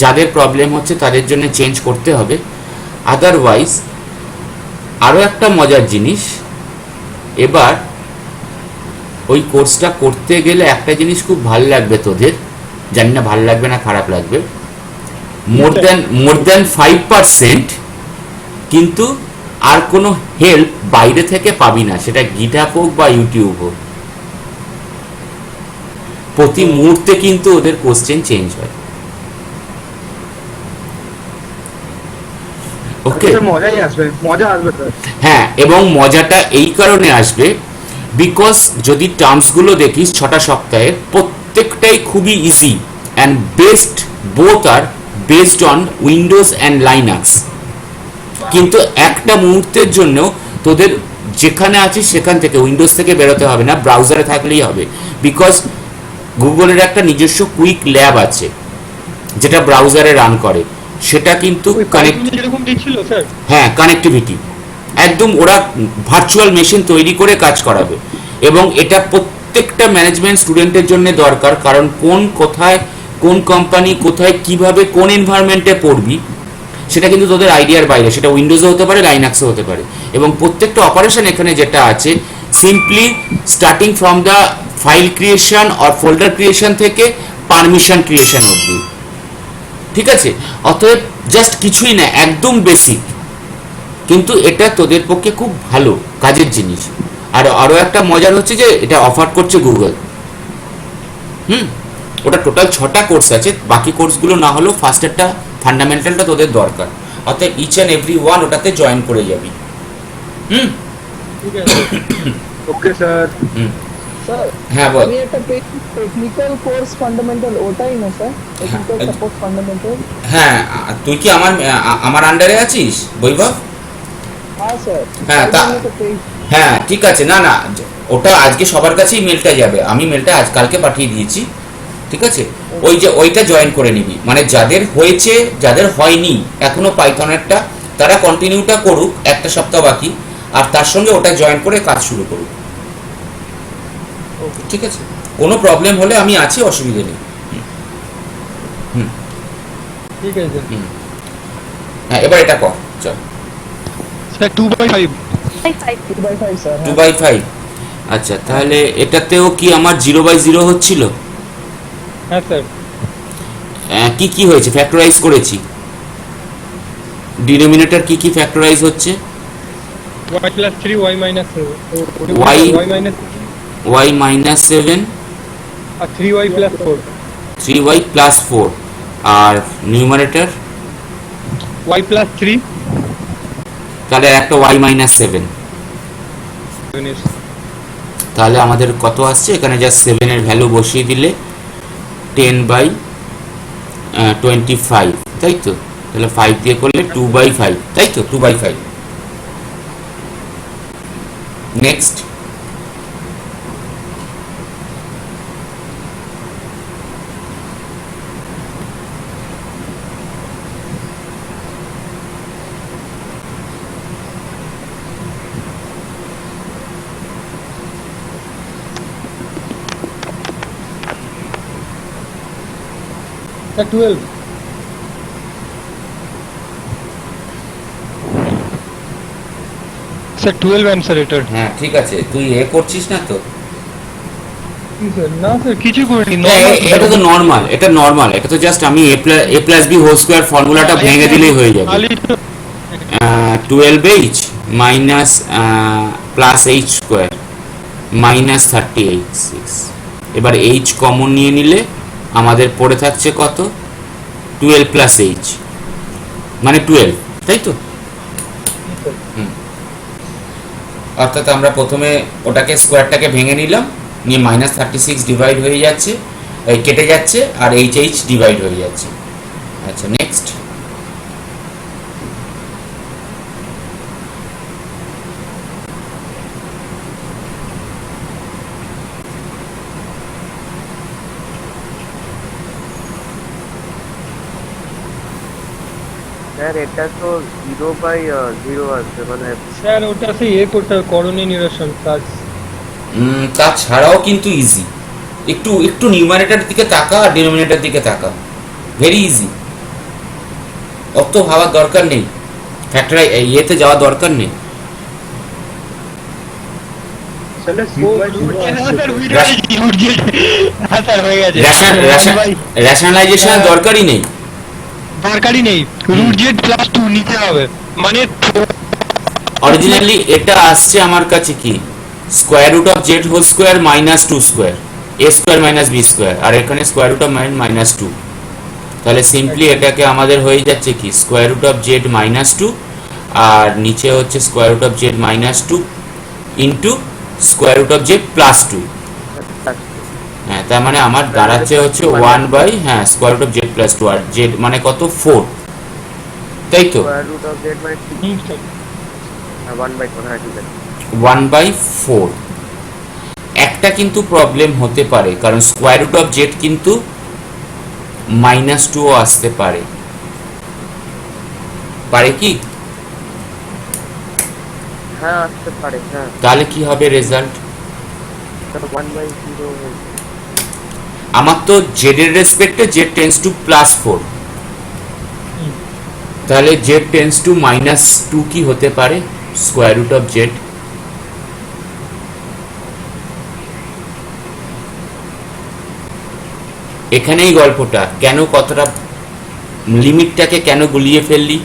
যাদের প্রবলেম হচ্ছে তাদের জন্য চেঞ্জ করতে হবে। আদারওয়াইজ আরও একটা মজার জিনিস, এবার ওই কোর্সটা করতে গেলে একটা জিনিস খুব ভালো লাগবে তোদের, জানি না ভালো লাগবে না খারাপ লাগবে, মোর দ্যান 5% কিন্তু আর কোনো হেল্প বাইরে থেকে পাবি না, সেটা গিটহাব হোক বা ইউটিউব হোক। প্রতি মুহূর্তে কিন্তু ওদের কোশ্চেন চেঞ্জ হয়। ওকে, মজাই আসবে, মজা আসবে স্যার। হ্যাঁ, এবং মজাটা এই কারণে আসবে বিকজ যদি টার্মসগুলো দেখিস 6টা সপ্তাহে, প্রত্যেকটাই খুবই ইজি অ্যান্ড বেস্ট, বোথ আর based on Windows and Linux. কিন্তু একটা মুহূর্তের জন্য তোদের যেখানে আছিস সেখান থেকে, উইন্ডোজ থেকে বেরোতে হবে না, ব্রাউজারে থাকলেই হবে। বিকজ গুগলের একটা নিজস্ব কুইক ল্যাব আছে যেটা ব্রাউজারে রান করে, সেটা কিন্তু কানেক্ট, যেরকম দিচ্ছিল স্যার। হ্যাঁ, কানেক্টিভিটি একদম, ওরা ভার্চুয়াল মেশিন তৈরি করে কাজ করাবে। এবং এটা প্রত্যেকটা ম্যানেজমেন্ট স্টুডেন্টের জন্য দরকার, কারণ কোথায় কোন কোম্পানি কোথায় কিভাবে কোন এনভায়রনমেন্টে পড়বি সেটা কিন্তু তোদের আইডিয়ার বাইরে। সেটা উইন্ডোজে হতে পারে, লাইনাক্সে হতে পারে। এবং প্রত্যেকটা অপারেশন এখানে যেটা আছে, simply starting from the file creation or folder creation থেকে পারমিশন ক্রিয়েশন অবধি। ঠিক আছে, অতএব জাস্ট কিছুই না, একদম বেসিক, কিন্তু এটা তোদের পক্ষে খুব ভালো কাজের জিনিস। আর আরও একটা মজার হচ্ছে যে এটা অফার করছে গুগল। ওটা টোটাল 6টা কোর্স আছে, বাকি কোর্সগুলো না হলেও ফার্স্টেরটা ফান্ডামেন্টালটা তোদের দরকার, অর্থাৎ ইচ অ্যান্ড এভরি ওয়ান ওটাতে জয়েন করে যাবি। ঠিক আছে ওকে স্যার। স্যার হ্যাঁ বল। আমি একটা টেকনিক্যাল কোর্স ফান্ডামেন্টাল, ওটাই না স্যার? Technical support fundamental. হ্যাঁ, তুই কি আমার আন্ডারে আছিস বৈভব? হ্যাঁ স্যার। হ্যাঁ, হ্যাঁ ঠিক আছে, না না, ওটা আজকে সবার কাছেই মেলটা যাবে, আমি মেলটা কালকে পাঠিয়ে দিয়েছি। ঠিক আছে, ওইটা জয়েন করে নিবি, মানে যাদের হয়েছে, যাদের হয়নি এখনো পাইথনেরটা, তারা কন্টিনিউটা করুক, একটা সপ্তাহ বাকি, আর তার সঙ্গে ওটা জয়েন করে কাজ শুরু করুক। ঠিক আছে, কোনো প্রবলেম হলে আমি আছি, অসুবিধা নেই। ঠিক আছে হ্যাঁ, এবার এটা কর, চল। স্যার 2/5। 2/5 স্যার। 2/5। আচ্ছা, তাহলে এটাতেও কি আমার 0/0 হচ্ছিল? হ্যাঁ স্যার। কি কি হয়েছে? ফ্যাক্টরাইজ করেছি, ডিনোমিনেটর কি কি ফ্যাক্টরাইজ হচ্ছে? y plus 3 y minus 7 Y- y minus y minus 7 আর 3y plus 4 3y plus 4 আর নিউমারেটর y plus 3 তাহলে একটা y minus 7 তাহলে আমাদের কত আসছে এখানে জাস্ট 7 এর ভ্যালু বসিয়ে দিলে 10/25 তাই তো তাহলে 5 দিয়ে করলে 2/5 তাই তো 2/5 নেক্সট স্যার 12 স্যার 12 অ্যান্সার এটার হ্যাঁ ঠিক আছে তুই করছিস না তো না স্যার কিছু করিনি এটা তো নরমাল এটা তো জাস্ট আমি a plus b whole square ফর্মুলাটা ভেঙে দিলেই হয়ে যাবে 12h minus plus h square minus 38 এবার h কমন নিয়ে নিলে আমাদের পড়ে থাকছে কত 12 plus h মানে 12 তাই তো অর্থাৎ আমরা প্রথমে ওটাকে স্কোয়ারটাকে ভেঙে নিলাম নিয়ে -36 ডিভাইড হয়ে যাচ্ছে কেটে যাচ্ছে আর h ডিভাইড হয়ে যাচ্ছে আচ্ছা নেক্সট স্যার এটা তো 0/0 আছে মানে স্যার ওটা সেই করতে হবে করণীয় নিরসন কাজ তাছাড়াও কিন্তু ইজি একটু একটু নিউমারেটর দিকে তাকা আর ডিনোমিনেটর দিকে তাকা ভেরি ইজি অত ভাবার দরকার নেই ফ্যাক্টরাই ইয়েতে যাওয়ার দরকার নেই So let's go by রেশনালাইজেশনের দরকারই নেই দরকারই নেই রুট জেড প্লাস 2 নিতে হবে মানে অরিজিনালি এটা আসছে আমার কাছে কি square root of Z whole square minus 2 square a square minus b square আর এখানে স্কয়ার রুট অফ মাইনাস 2 তাহলে সিম্পলি এটাকে আমাদের হয়ে যাচ্ছে কি square root of Z minus 2 আর নিচে হচ্ছে square root of Z minus 2 into square root of Z plus 2 হ্যাঁ তার মানে আমার দাঁড়াচ্ছে হচ্ছে 1 বাই হ্যাঁ square root of Z plus 2 আর জেড মানে কত 4 তাই তো স্কয়ার রুট অফ z মানে 1/4 হ্যাঁ ঠিক আছে 1/4 একটা কিন্তু প্রবলেম হতে পারে কারণ স্কয়ার রুট অফ জেড কিন্তু -2 আসতে পারে পারে কি হ্যাঁ আসতে পারে হ্যাঁ তাহলে কি হবে রেজাল্ট 1/0 আমার তো জেড এর রেসপেক্টে জেড টেন্ডস টু +4 তাহলে জেড টেন্ডস টু -2 কি হতে পারে স্কয়ার রুট অফ জেড এখানেই গল্পটা কেন কতটা লিমিটটাকে কেন গুলিয়ে ফেললি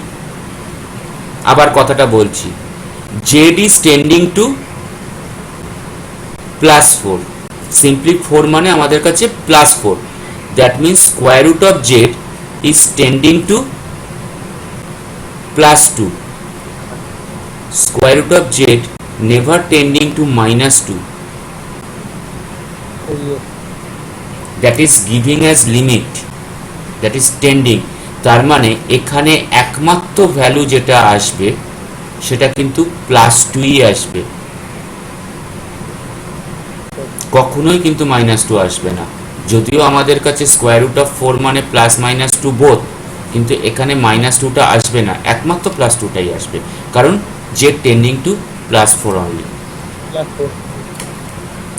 আবার কথাটা বলছি Z is tending to +4 simply 4 মানে আমাদের কাছে +4 that means square root of Z is tending to +2 square root of z never tending to -2 that is giving as limit that is tending তার মানে এখানে একমাত্র ভ্যালু যেটা আসবে সেটা কিন্তু +2ই আসবে কখনোই কিন্তু -2 আসবে না যদিও আমাদের কাছে স্কয়ার রুট অফ 4 মানে +-2 বোথ কিন্তু এখানে -2টা আসবে না একমাত্র +2টাই আসবে কারণ z টেন্ডিং টু +4 অনলি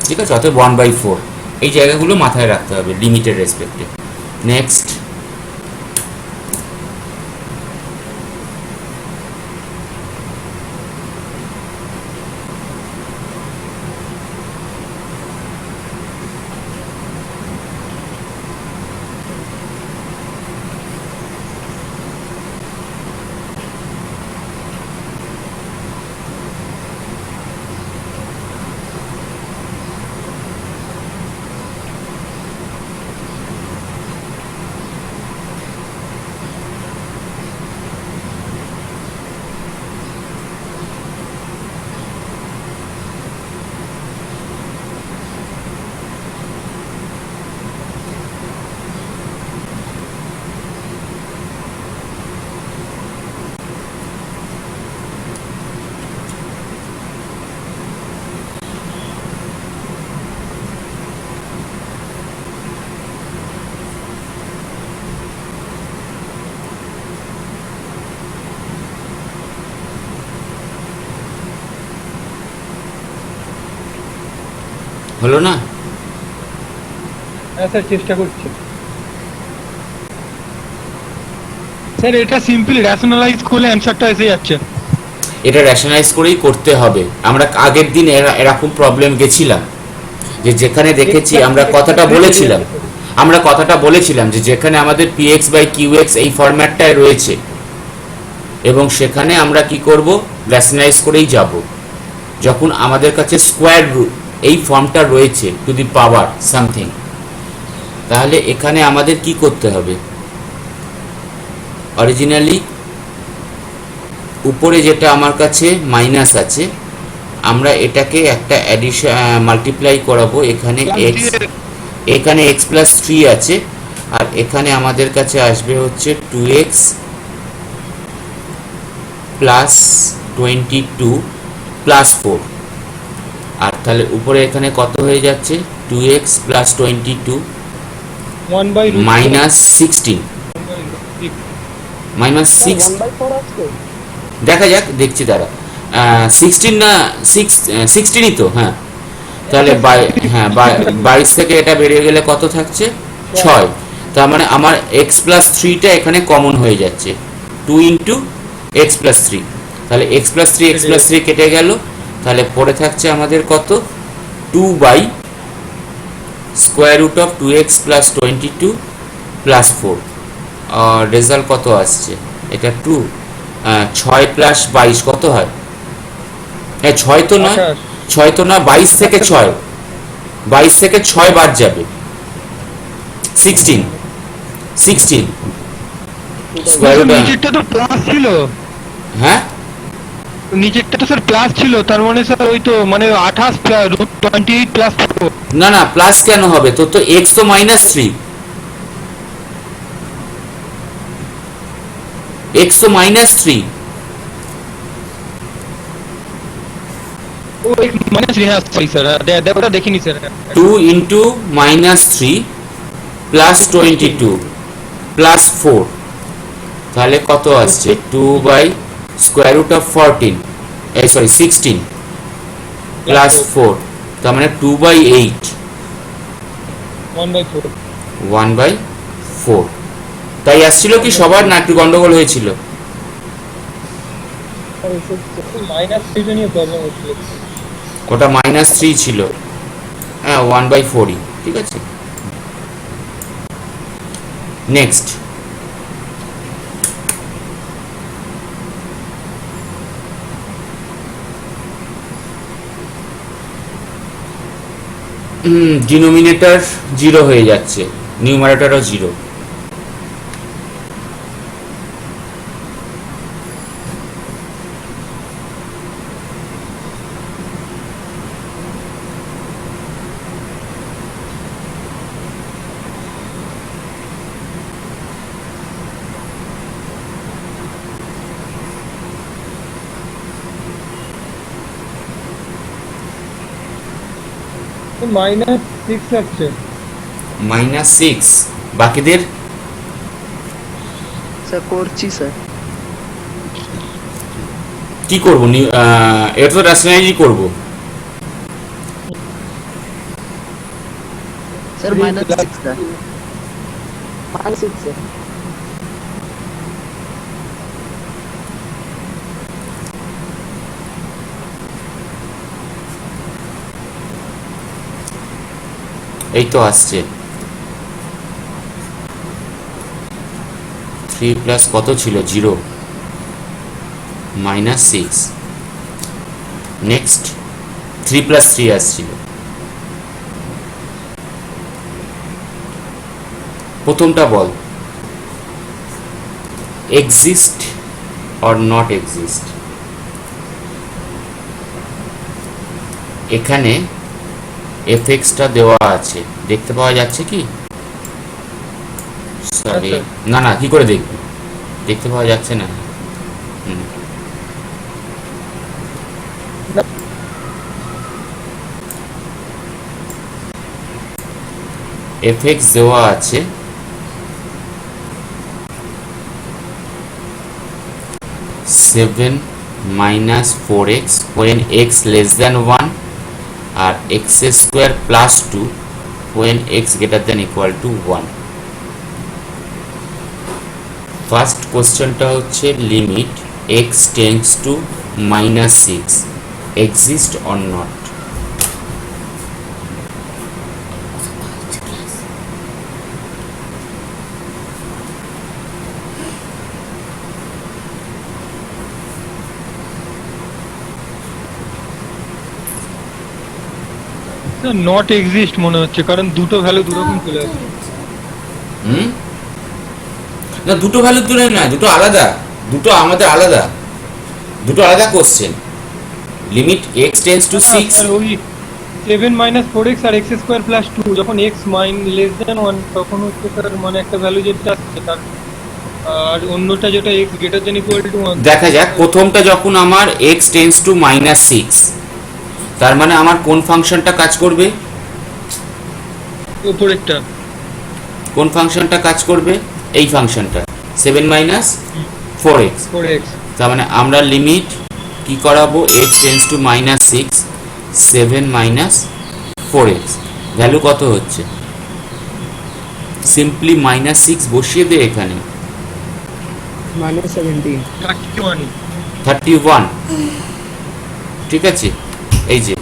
ঠিক আছে অতএব 1/4 এই জায়গাগুলো মাথায় রাখতে হবে লিমিটের রেসপেক্টে নেক্সট হলো না? হ্যাঁ স্যার চেষ্টা করছি স্যার। এটা সিম্পলি র্যাশনালাইজ করলে অ্যানসারটা এসে যাচ্ছে। এটা রেশনালাইজ করেই করতে হবে। আমরা আগের দিন এরকম প্রবলেম গেছিলাম, যে যেখানে দেখেছি আমরা কথাটা বলেছিলাম যে যেখানে আমাদের px বাই qx এই ফরম্যাটটায় রয়েছে, এবং সেখানে আমরা কি করব, রেশনালাইজ করেই যাব। যখন আমাদের কাছে স্কোয়ার রুট এই ফর্মটা রয়েছে টু দি পাওয়ার সামথিং, তাহলে এখানে আমাদের কি করতে হবে? অরিজিনালি উপরে যেটা আমার কাছে মাইনাস আছে, আমরা এটাকে একটা অ্যাডিশন মাল্টিপ্লাই করাবো। এখানে x প্লাস 3 আছে, আর এখানে আমাদের কাছে আসবে হচ্ছে 2x প্লাস 22 প্লাস 4। আর তাহলে উপরে এখানে কত হয়ে যাচ্ছে? 2x plus 22 minus 16 minus 6। 1/4 আসছে। দেখা যাক, দেখছি দাঁড়া। 16 না 16ই তো, হ্যাঁ। তাহলে 22 থেকে এটা বেরিয়ে গেলে কত থাকছে? 6। তার মানে আমার x প্লাস 3টা এখানে কমন হয়ে যাচ্ছে, 2 ইন্টু x প্লাস 3। তাহলে x প্লাস 3 কেটে গেল। তাহলে পরে থাকছে আমাদের কত? 2 by square root of 2x plus 22 plus 4। Result কত আসছে? এটা 2। 6 প্লাস 22 কত হয়? 6 তো নয়, 22 থেকে 6 বাদ যাবে, 16 স্কোয়ার রুট। নিচেরটা তো প্লাস ছিল। হ্যাঁ, নিচেরটা তো স্যার প্লাস ছিল, তার মানে স্যার ওই তো মানে 28 প্লাস 28 প্লাস 4। না না, প্লাস কেন হবে? তো x তো -3, x তো -3। ও এক মাইনাস হ্যাঁ সরি স্যার, দেবটা দেখিনি স্যার। 2 ইন্টু -3 প্লাস 22 প্লাস 4, তাহলে কত আসছে? 2 by square root of 14 16 plus 4, তার মানে 2 বাই 8 1/4। 1/4। তাই আসছিল কি সবার, না একটু গন্ডগোল হয়েছিল? মাইনাস 3 নিয়ে প্রবলেম হচ্ছিল। ওটা -3 ছিল, হ্যাঁ 1/4ই, ঠিক আছে। নেক্সট, ডিনোমিনেটর 0 হয়ে যাচ্ছে, নিউমারেটরও 0। -6 আসছে। -6। বাকিদের স্যার করছি স্যার। কি করবো? এটা তো রেশনালাইজই করবো। Sir -6 sir. -6 স্যার। এই তো আসছে। 3 প্লাস কত ছিল? 0 -6। নেক্সট 3 প্লাস 3 আসছিল। প্রথমটা বল, এক্সিস্ট অর নট এক্সিস্ট। এখানে fx-টা দেওয়া আছে, দেখতে পাওয়া যাচ্ছে কি? সরি, না না, কি করে দেখবি? দেখতে পাওয়া যাচ্ছে না। fx দেওয়া আছে, -7 - 4x when x less than 1 আর x square plus 2 when x greater than equal to 1. First কোশ্চেনটা হচ্ছে limit x tends two -6 exist or not. Not exist মনে হচ্ছে, কারণ দুটো ভ্যালু দুরকম চলে আসছে। না, দুটো ভ্যালু দূরে না, দুটো আলাদা, দুটো আমাদের আলাদা, দুটো আলাদা question. Limit x tends two 6, ওই 7 - 4x আর x স্কয়ার প্লাস 2 যখন x লেস দ্যান 1 তখন হচ্ছে তার মানে একটা ভ্যালু যেটা আসছে তার, আর অন্যটা যেটা x greater than equal two 1। দেখা যাক, প্রথমটা যখন আমার x টেন্ডস টু -6, তার মানে আমার কোন ফাংশনটা কাজ করবে? উপরেরটা। কোন ফাংশনটা কাজ করবে? এই ফাংশনটা 7 - 4x। তার মানে আমরা লিমিট কি করাবো? x tends two -6 7 - 4x, value কত হচ্ছে? সিম্পলি -6 বসিয়ে দে এখানে, -17 31। ঠিক আছে, এই যে।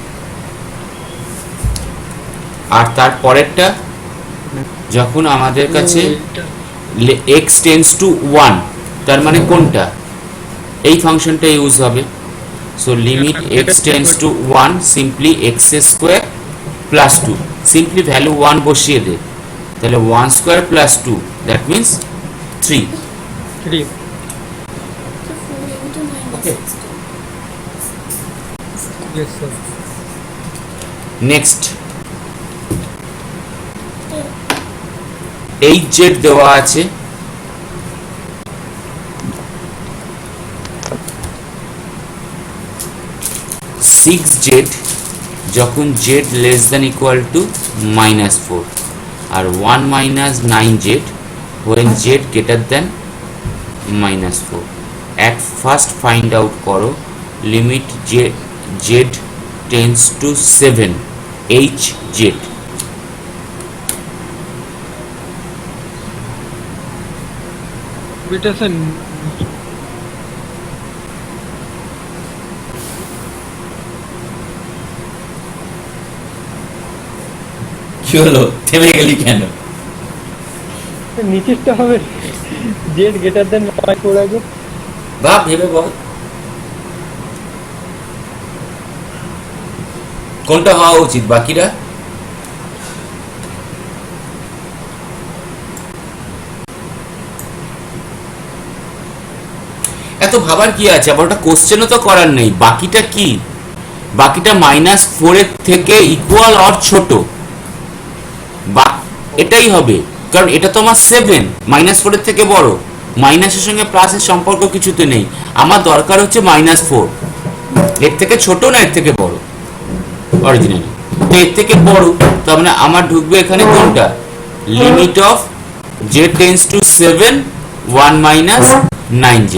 আর তার পরেরটা যখন আমাদের কাছে x টেন্ডস টু 1, তার মানে কোনটা? এই ফাংশনটা ইউজ হবে। So limit x tends to 1 simply x square plus 2, simply value 1 বসিয়ে দে, তাহলে 1 square plus 2 that means 3। Okay, next 8z দেওয়া আছে, 6z যখন z less than equal to -4, আর 1 - 9z when z greater than -4. at first find out করো limit z tends to 7 hz. এটা sir কি হলো, থেমে গেলি কেন? নিচেরটা হবে z গ্রেটার দ্যান 4 আগে। বাপ, ভেবে বল কোনটা হওয়া উচিত? বাকিরা এত ভাবার কি আছে? আবার ওটা কোশ্চেনও তো করার নেই। বাকিটা কি? বাকিটা -4 এর থেকে ইকুয়াল অর ছোট, বা এটাই হবে, কারণ এটা তো আমার 7 -4 এর থেকে বড়। মাইনাসের সঙ্গে প্লাসের সম্পর্ক কিছুতে নেই, আমার দরকার হচ্ছে -4। এর থেকে ছোট না এর থেকে বড়? অরিজিনালি তো এর থেকে বড়, তার মানে আমার ঢুকবে এখানে কোনটা? Limit of z tends to 7 1 - 9z,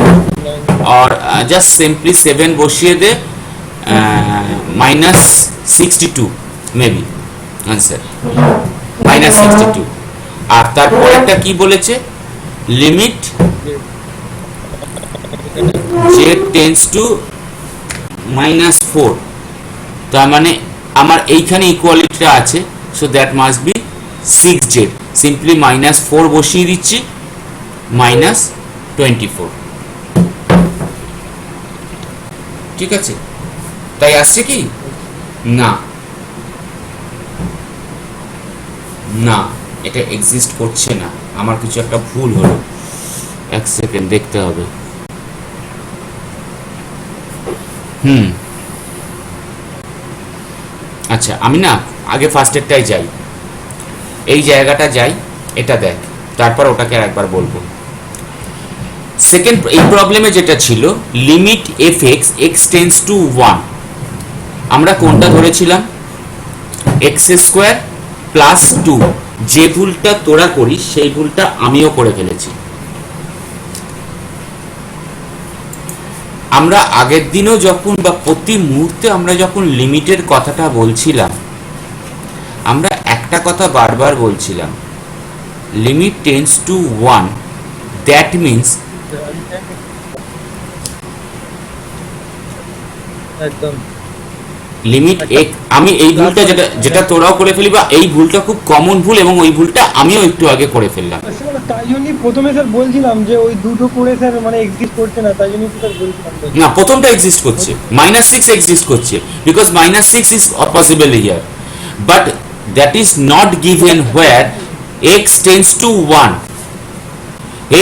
और just simply 7 বসিয়ে দে, -62 মেবি आंसर -62। আর তারপর একটা কি বলেছে? লিমিট z টেন্ডস টু -4, তার মানে আমার এইখানে ইকুয়ালিটিটা আছে, so that must be 6z। Simply -4 বসিয়ে দিচ্ছি, -24। ঠিক আছে, তাই আসছে কি না? না, এটা এক্সিস্ট করছে না, আমার কিছু একটা ভুল হলো। এক সেকেন্ড দেখতে হবে। আচ্ছা, আমি না আগে ফার্স্টেরটাই যাই, এই জায়গাটা যাই, এটা দেখ, তারপর ওটাকে আরেকবার বলবো। সেকেন্ড এই প্রবলেমে যেটা ছিল limit fx x tends to 1, আমরা কোনটা ধরেছিলাম? x square plus 2। যে ভুলটা তোরা করিস সেই ভুলটা আমিও করে ফেলেছি। আমরা আগের দিনও যখন বা প্রতি মুহূর্তে আমরা যখন লিমিটের কথাটা বলছিলাম, আমরা একটা কথা বারবার বলছিলাম, limit tends to 1, that means একদম লিমিট আমি এই ভুলটা যেটা তোরাও করে ফেলি, বা এই ভুলটা খুব কমন ভুল, এবং ওই ভুলটা আমিও একটু আগে করে ফেললাম। স্যার তাই জন্যই প্রথমে স্যার বলছিলাম যে ওই দুটো করে স্যার মানে এক্সিস্ট করছে না, তাই জন্যই স্যার বলছিলাম। না, প্রথমটা এক্সিস্ট করছে, -6 এক্সিস্ট করছে, because -6 is possible here, but that is not given where x tends to 1,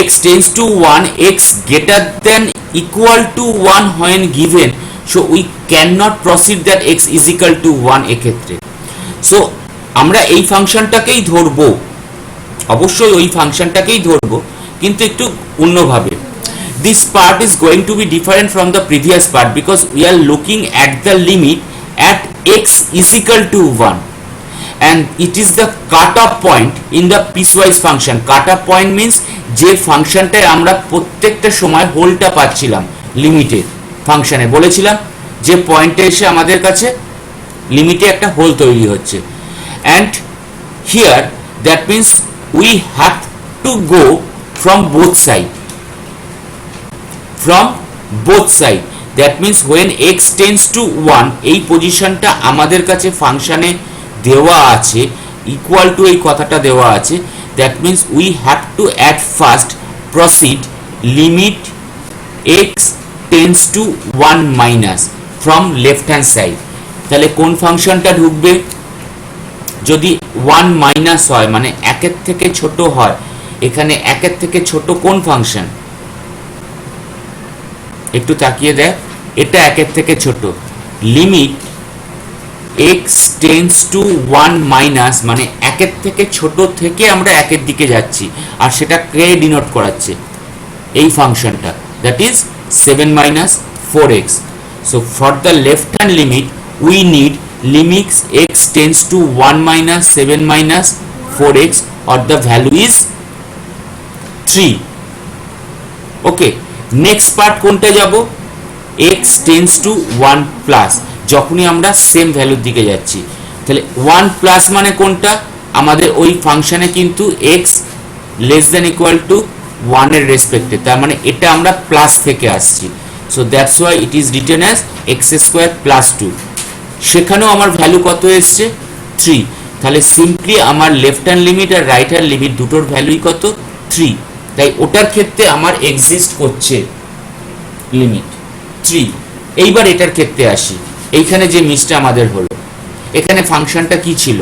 x tends to 1, x greater than equal to 1 when given, so we cannot proceed that x is equal to 1 এক্ষেত্রে। So আমরা এই ফাংশনটাকেই ধরবো, অবশ্যই ওই ফাংশনটাকেই ধরবো, কিন্তু একটু অন্যভাবে। This part is going to be different from the previous part because we are looking at the limit at x is equal to 1, and it is the cut-off point in the piecewise function. Cut-off point means যে ফাংশনটায় আমরা প্রত্যেকটা সময় হোলটা পাচ্ছিলাম লিমিটের ফাংশনে, বলেছিলাম যে পয়েন্টে এসে আমাদের কাছে লিমিটে একটা হোল তৈরি হচ্ছে, and here that means we have to go from both side, that means when x tends to 1, এই পজিশনটা আমাদের কাছে ফাংশনে দেওয়া আছে, ইকুয়াল টু এই কথাটা দেওয়া আছে, that means we have to at first proceed limit x tends to 1 minus from left hand side। তাহলে কোন ফাংশনটা ঢুকবে? যদি 1 মাইনাস হয় মানে একের থেকে ছোট হয়, এখানে একের থেকে ছোট কোন ফাংশন? একটু তাকিয়ে দেখ, এটা একের থেকে ছোট, limit x tends to 1 minus মানে একের থেকে ছোট থেকে আমরা একের দিকে যাচ্ছি, আর সেটা কে ডিনোট করাচ্ছে? এই ফাংশনটা, that is 7 minus 4x। So for the left hand limit we need limit x tends to 1 minus 7 minus 4x, or the value is 3। Okay, next part কোনটা যাব? x টেন্স টু 1 প্লাস, যখনই আমরা same ভ্যালুর দিকে যাচ্ছি। তাহলে 1 plus মানে কোনটা? আমাদের ওই ফাংশনে কিন্তু x less than equal to 1 এর রেসপেক্টে, তার মানে এটা আমরা প্লাস থেকে আসছি। So that's why it is written as x² plus 2। সেখানেও আমার ভ্যালু কত এসছে? 3। তাহলে সিম্পলি আমার লেফট হ্যান্ড লিমিট আর রাইট হ্যান্ড লিমিট দুটোর ভ্যালুই কত? 3। তাই ওটার ক্ষেত্রে আমার এক্সিস্ট করছে লিমিট 3। এইবার এটার ক্ষেত্রে আসি, এইখানে যে মিসটা আমাদের হলো, এখানে ফাংশনটা কি ছিল?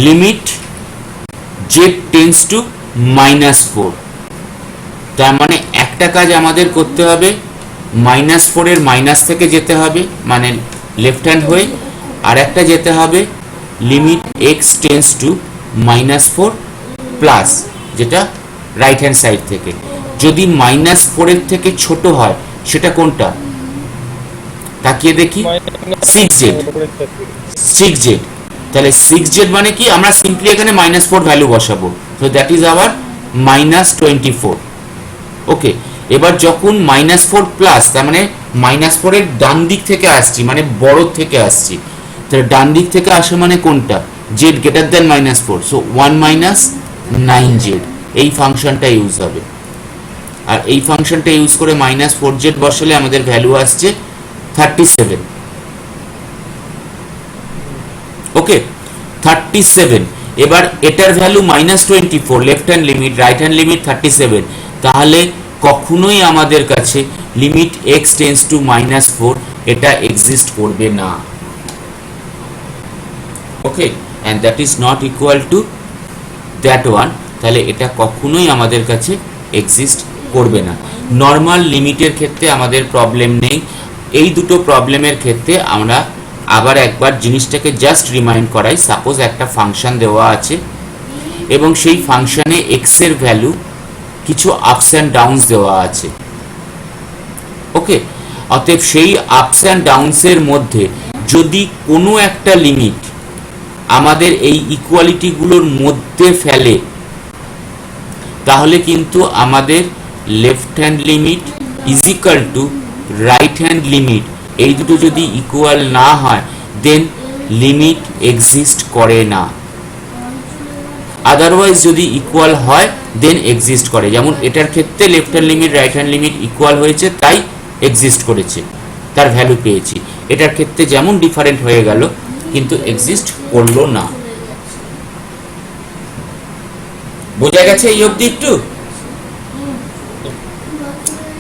Limit z tends to -4। তার মানে একটা কাজ আমাদের করতে হবে, -4 এর মাইনাস থেকে যেতে হবে মানে লেফট হ্যান্ড হয়ে, আর একটা যেতে হবে limit x tends to -4 plus, যেটা রাইট হ্যান্ড সাইড থেকে। যদি -4 এর থেকে ছোট হয় সেটা কোনটা? তাকিয়ে দেখি, 6z। তাহলে 6z মানে কি? আমরা সিম্পলি এখানে -4 ভ্যালু বসাবো, সো দ্যাট ইজ আওয়ার -24। ওকে, এবার যখন -4 প্লাস, তার মানে -4 এর ডান দিক থেকে আসছি মানে বড় থেকে আসছি, তাহলে ডান দিক থেকে আসে মানে কোনটা? z greater than -4, so 1 minus 9z, এই ফাংশনটা ইউজ হবে। আর এই ফাংশনটা ইউজ করে -4z বসালে আমাদের ভ্যালু আসছে 37। ওকে, 37। এবার এটার value -24, left hand limit, right hand limit 37। তাহলে কখনোই আমাদের কাছে লিমিট x টেন্স টু -4 এটা এক্সিস্ট করবে না। ওকে, and that is not equal to that one, তাহলে এটা কখনোই আমাদের কাছে এক্সিস্ট করবে না। নর্মাল লিমিটের ক্ষেত্রে আমাদের প্রবলেম নেই। এই দুটো প্রবলেমের ক্ষেত্রে আমরা আবার একবার জিনিসটাকে জাস্ট রিমাইন্ড করাই। সাপোজ একটা ফাংশন দেওয়া আছে এবং সেই ফাংশনে x এর ভ্যালু কিছু আপস অ্যান্ড ডাউনস দেওয়া আছে। ওকে, অতএব সেই আপস অ্যান্ড ডাউনসের মধ্যে যদি কোনো একটা লিমিট আমাদের এই ইকুয়ালিটিগুলোর মধ্যে ফেলে, তাহলে কিন্তু আমাদের left hand limit is equal to right hand limit, এই দুটো যদি ইকুয়াল না হয়, দেন লিমিট এক্সিস্ট করে না। আদারওয়াইজ যদি ইকুয়াল হয় দেন এক্সিস্ট করে, যেমন এটার ক্ষেত্রে left hand limit right hand limit equal হয়েছে তাই এক্সিস্ট করেছে, তার ভ্যালু পেয়েছি। এটার ক্ষেত্রে যেমন ডিফারেন্ট হয়ে গেল কিন্তু এক্সিস্ট করলো না। বোঝা গেছে এই অবধি একটু?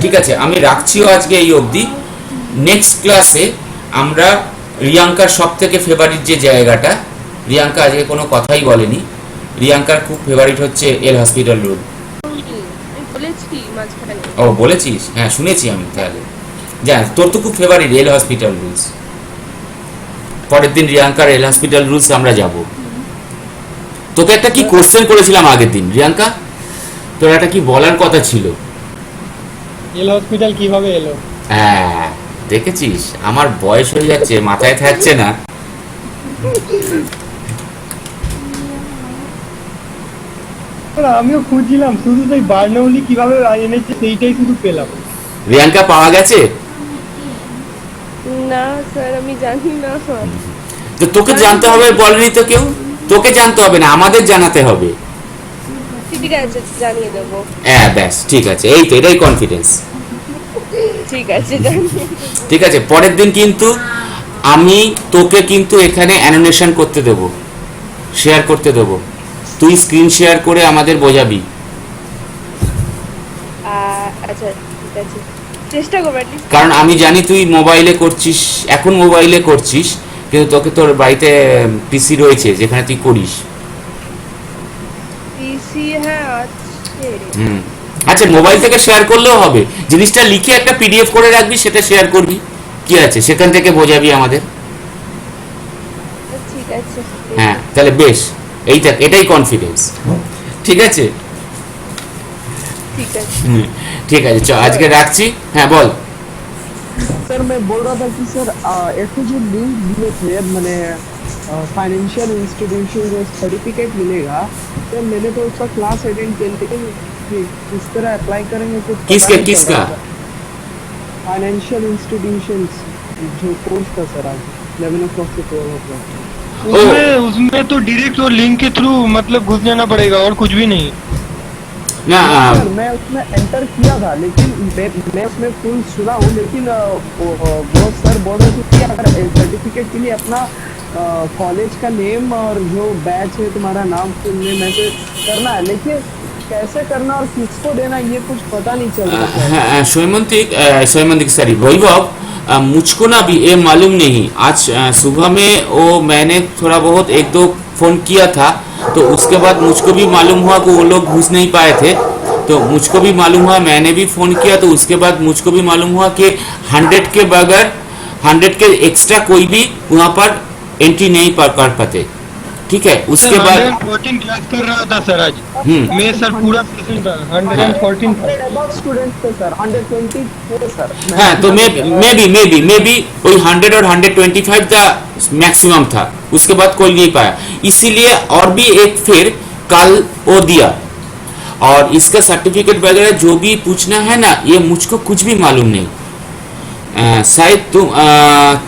ঠিক আছে, আমি রাখছিও আজকে এই অবধি। নেক্সট ক্লাসে আমরা রিয়াঙ্কার সব থেকে ফেভারিট যে জায়গাটা, রিয়াঙ্কা আজকে কোনো কথাই বলেনি, রিয়াঙ্কার খুব ফেভারিট হচ্ছে এল হসপিটাল রুল। আমি বলেছি মাঝখানে। ও বলেছিস? হ্যাঁ শুনেছি আমি। তাহলে যা, তোর তো খুব ফেভারিট এল হসপিটাল রুলস। পরের দিন রিয়াঙ্কার এল হসপিটাল রুলস আমরা যাব। তোকে একটা কি কোশ্চেন করেছিলাম আগের দিন রিয়াঙ্কা, তোর একটা কি বলার কথা ছিল? এল হসপিটাল কিভাবে এলো? হ্যাঁ দেখেছিস, আমার বয়স হয়ে যাচ্ছে, মাথায় থাকছে না। আমিও খুঁজছিলাম, শুধু সেই বার্নৌলি কিভাবে এনেছে সেইটাই শুধু পেলাম। রিয়াঙ্কা পাওয়া গেছে? না স্যার আমি জানি না। তো তোকে জানতে হবে, বলেনি তো কেউ? তোকে জানতে হবে না, আমাদের জানাতে হবে। ঠিক আছে জানিয়ে দেবো। হ্যাঁ ব্যাস ঠিক আছে, এই তো এটাই কনফিডেন্স। ঠিক আছে জানিয়ে দেবো। ঠিক আছে, পরের দিন কিন্তু আমি তোকে কিন্তু এখানে অ্যানোনেশন করতে দেব, শেয়ার করতে দেব, তুই স্ক্রিন শেয়ার করে আমাদের বোঝাবি। আচ্ছা ঠিক আছে, চেষ্টা করবো at least। কারণ আমি জানি তুই মোবাইলে করছিস, এখন মোবাইলে করছিস, কিন্তু তোকে তোর বাড়িতে পিসি রয়েছে যেখানে তুই করিস। পিসি হ্যাঁ আছে। আচ্ছা মোবাইল থেকে শেয়ার করলেও হবে, জিনিসটা লিখে একটা পিডিএফ করে রাখবি, সেটা শেয়ার করবি, কি আছে, সেখান থেকে বোঝাবি আমাদের। ঠিক আছে। হ্যাঁ তাহলে বেশ, এইটা এটাই কনফিডেন্স। ঠিক আছে ঠিক আছে। ঠিক আছে, চল আজকে রাখছি। হ্যাঁ বল। सर मैं बोल रहा था कि सर ऐसे जो लिंक दिए थे मैंने फाइनेंशियल इंस्टीट्यूशन जो सर्टिफिकेट मिलेगा, तो मैंने तो उसका क्लास अटेंड किया लेकिन किस तरह अप्लाई करेंगे तो किसका फाइनेंशियल इंस्टीट्यूशंस जो कोर्स था सर आज 11 o'clock से 12 o'clock। उसमें तो डायरेक्ट और लिंक के थ्रू मतलब घुस जाना पड़ेगा और कुछ भी नहीं। ना सर, मैं उसमें एंटर किया था लेकिन मैं उसमें फुल सुना हूँ, लेकिन वो सर बोल रहे थे कि अगर सर्टिफिकेट के लिए अपना कॉलेज का नेम और जो बैच है तुम्हारा नाम फुल नेम ऐसे करना है, लेकिन कैसे करना और किसको देना ये कुछ पता नहीं चल रहा है। स्वयंतिक सॉरी वैभव, मुझको ना भी ये मालूम नहीं। आज सुबह में वो मैंने थोड़ा बहुत एक दो फोन किया था, तो उसके बाद मुझको भी मालूम हुआ कि वो लोग घुस नहीं पाए थे, तो मुझको भी मालूम हुआ, मैंने भी फ़ोन किया, तो उसके बाद मुझको भी मालूम हुआ कि 100 के बगैर 100 के एक्स्ट्रा कोई भी वहाँ पर एंट्री नहीं कर पाते। ठीक है, उसके बाद 114 क्लास कर रहा था सर आज। मैं सर पूरा सेशन था 114 था। स्टूडेंट्स थे सर 120 थे सर। हाँ तो मे बी वही 100 और 125 का मैक्सिमम था, उसके बाद कोई नहीं पाया, इसीलिए और भी एक फिर कल वो दिया। और इसका सर्टिफिकेट वगैरह जो भी पूछना है ना, ये मुझको कुछ भी मालूम नहीं। शायद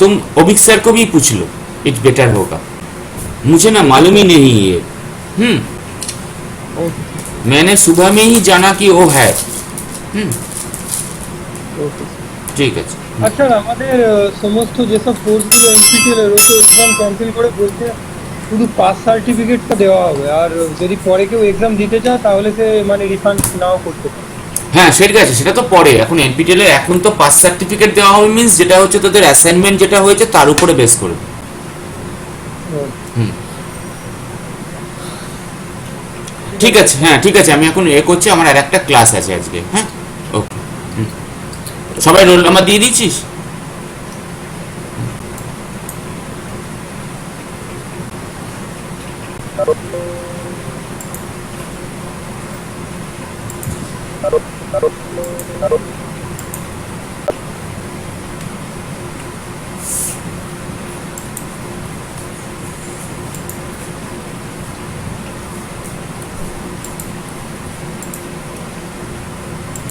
तुम ओबिक सर को भी पूछ लो, इट बेटर होगा, मुझे ना मालूम ही नहीं ये। मैंने सुबह में ही जाना कि वो है। ঠিক আছে। আচ্ছা আমাদের সমস্ত যেসব কোর্সগুলো এনপিটিএল এর ওকে এক্সাম ক্যান্সেল করে বলতে শুধু পাস সার্টিফিকেটটা দেওয়া হবে, আর যদি পরে কেউ এক্সাম দিতে চায় তাহলে সে মানে রিফান্ড নাও করতে পারে। হ্যাঁ ঠিক আছে, সেটা তো পরে, এখন এনপিটিএল এর এখন তো পাস সার্টিফিকেট দেওয়া হবে, মিন্স যেটা হচ্ছে তোদের অ্যাসাইনমেন্ট যেটা হয়েছে তার উপরে বেস করে। ঠিক আছে, হ্যাঁ ঠিক আছে, আমি এখন এ করছি, আমার আর একটা ক্লাস আছে আজকে। হ্যাঁ ওকে, সবাই রোল নাম্বার দিয়ে দিচ্ছিস? Hello.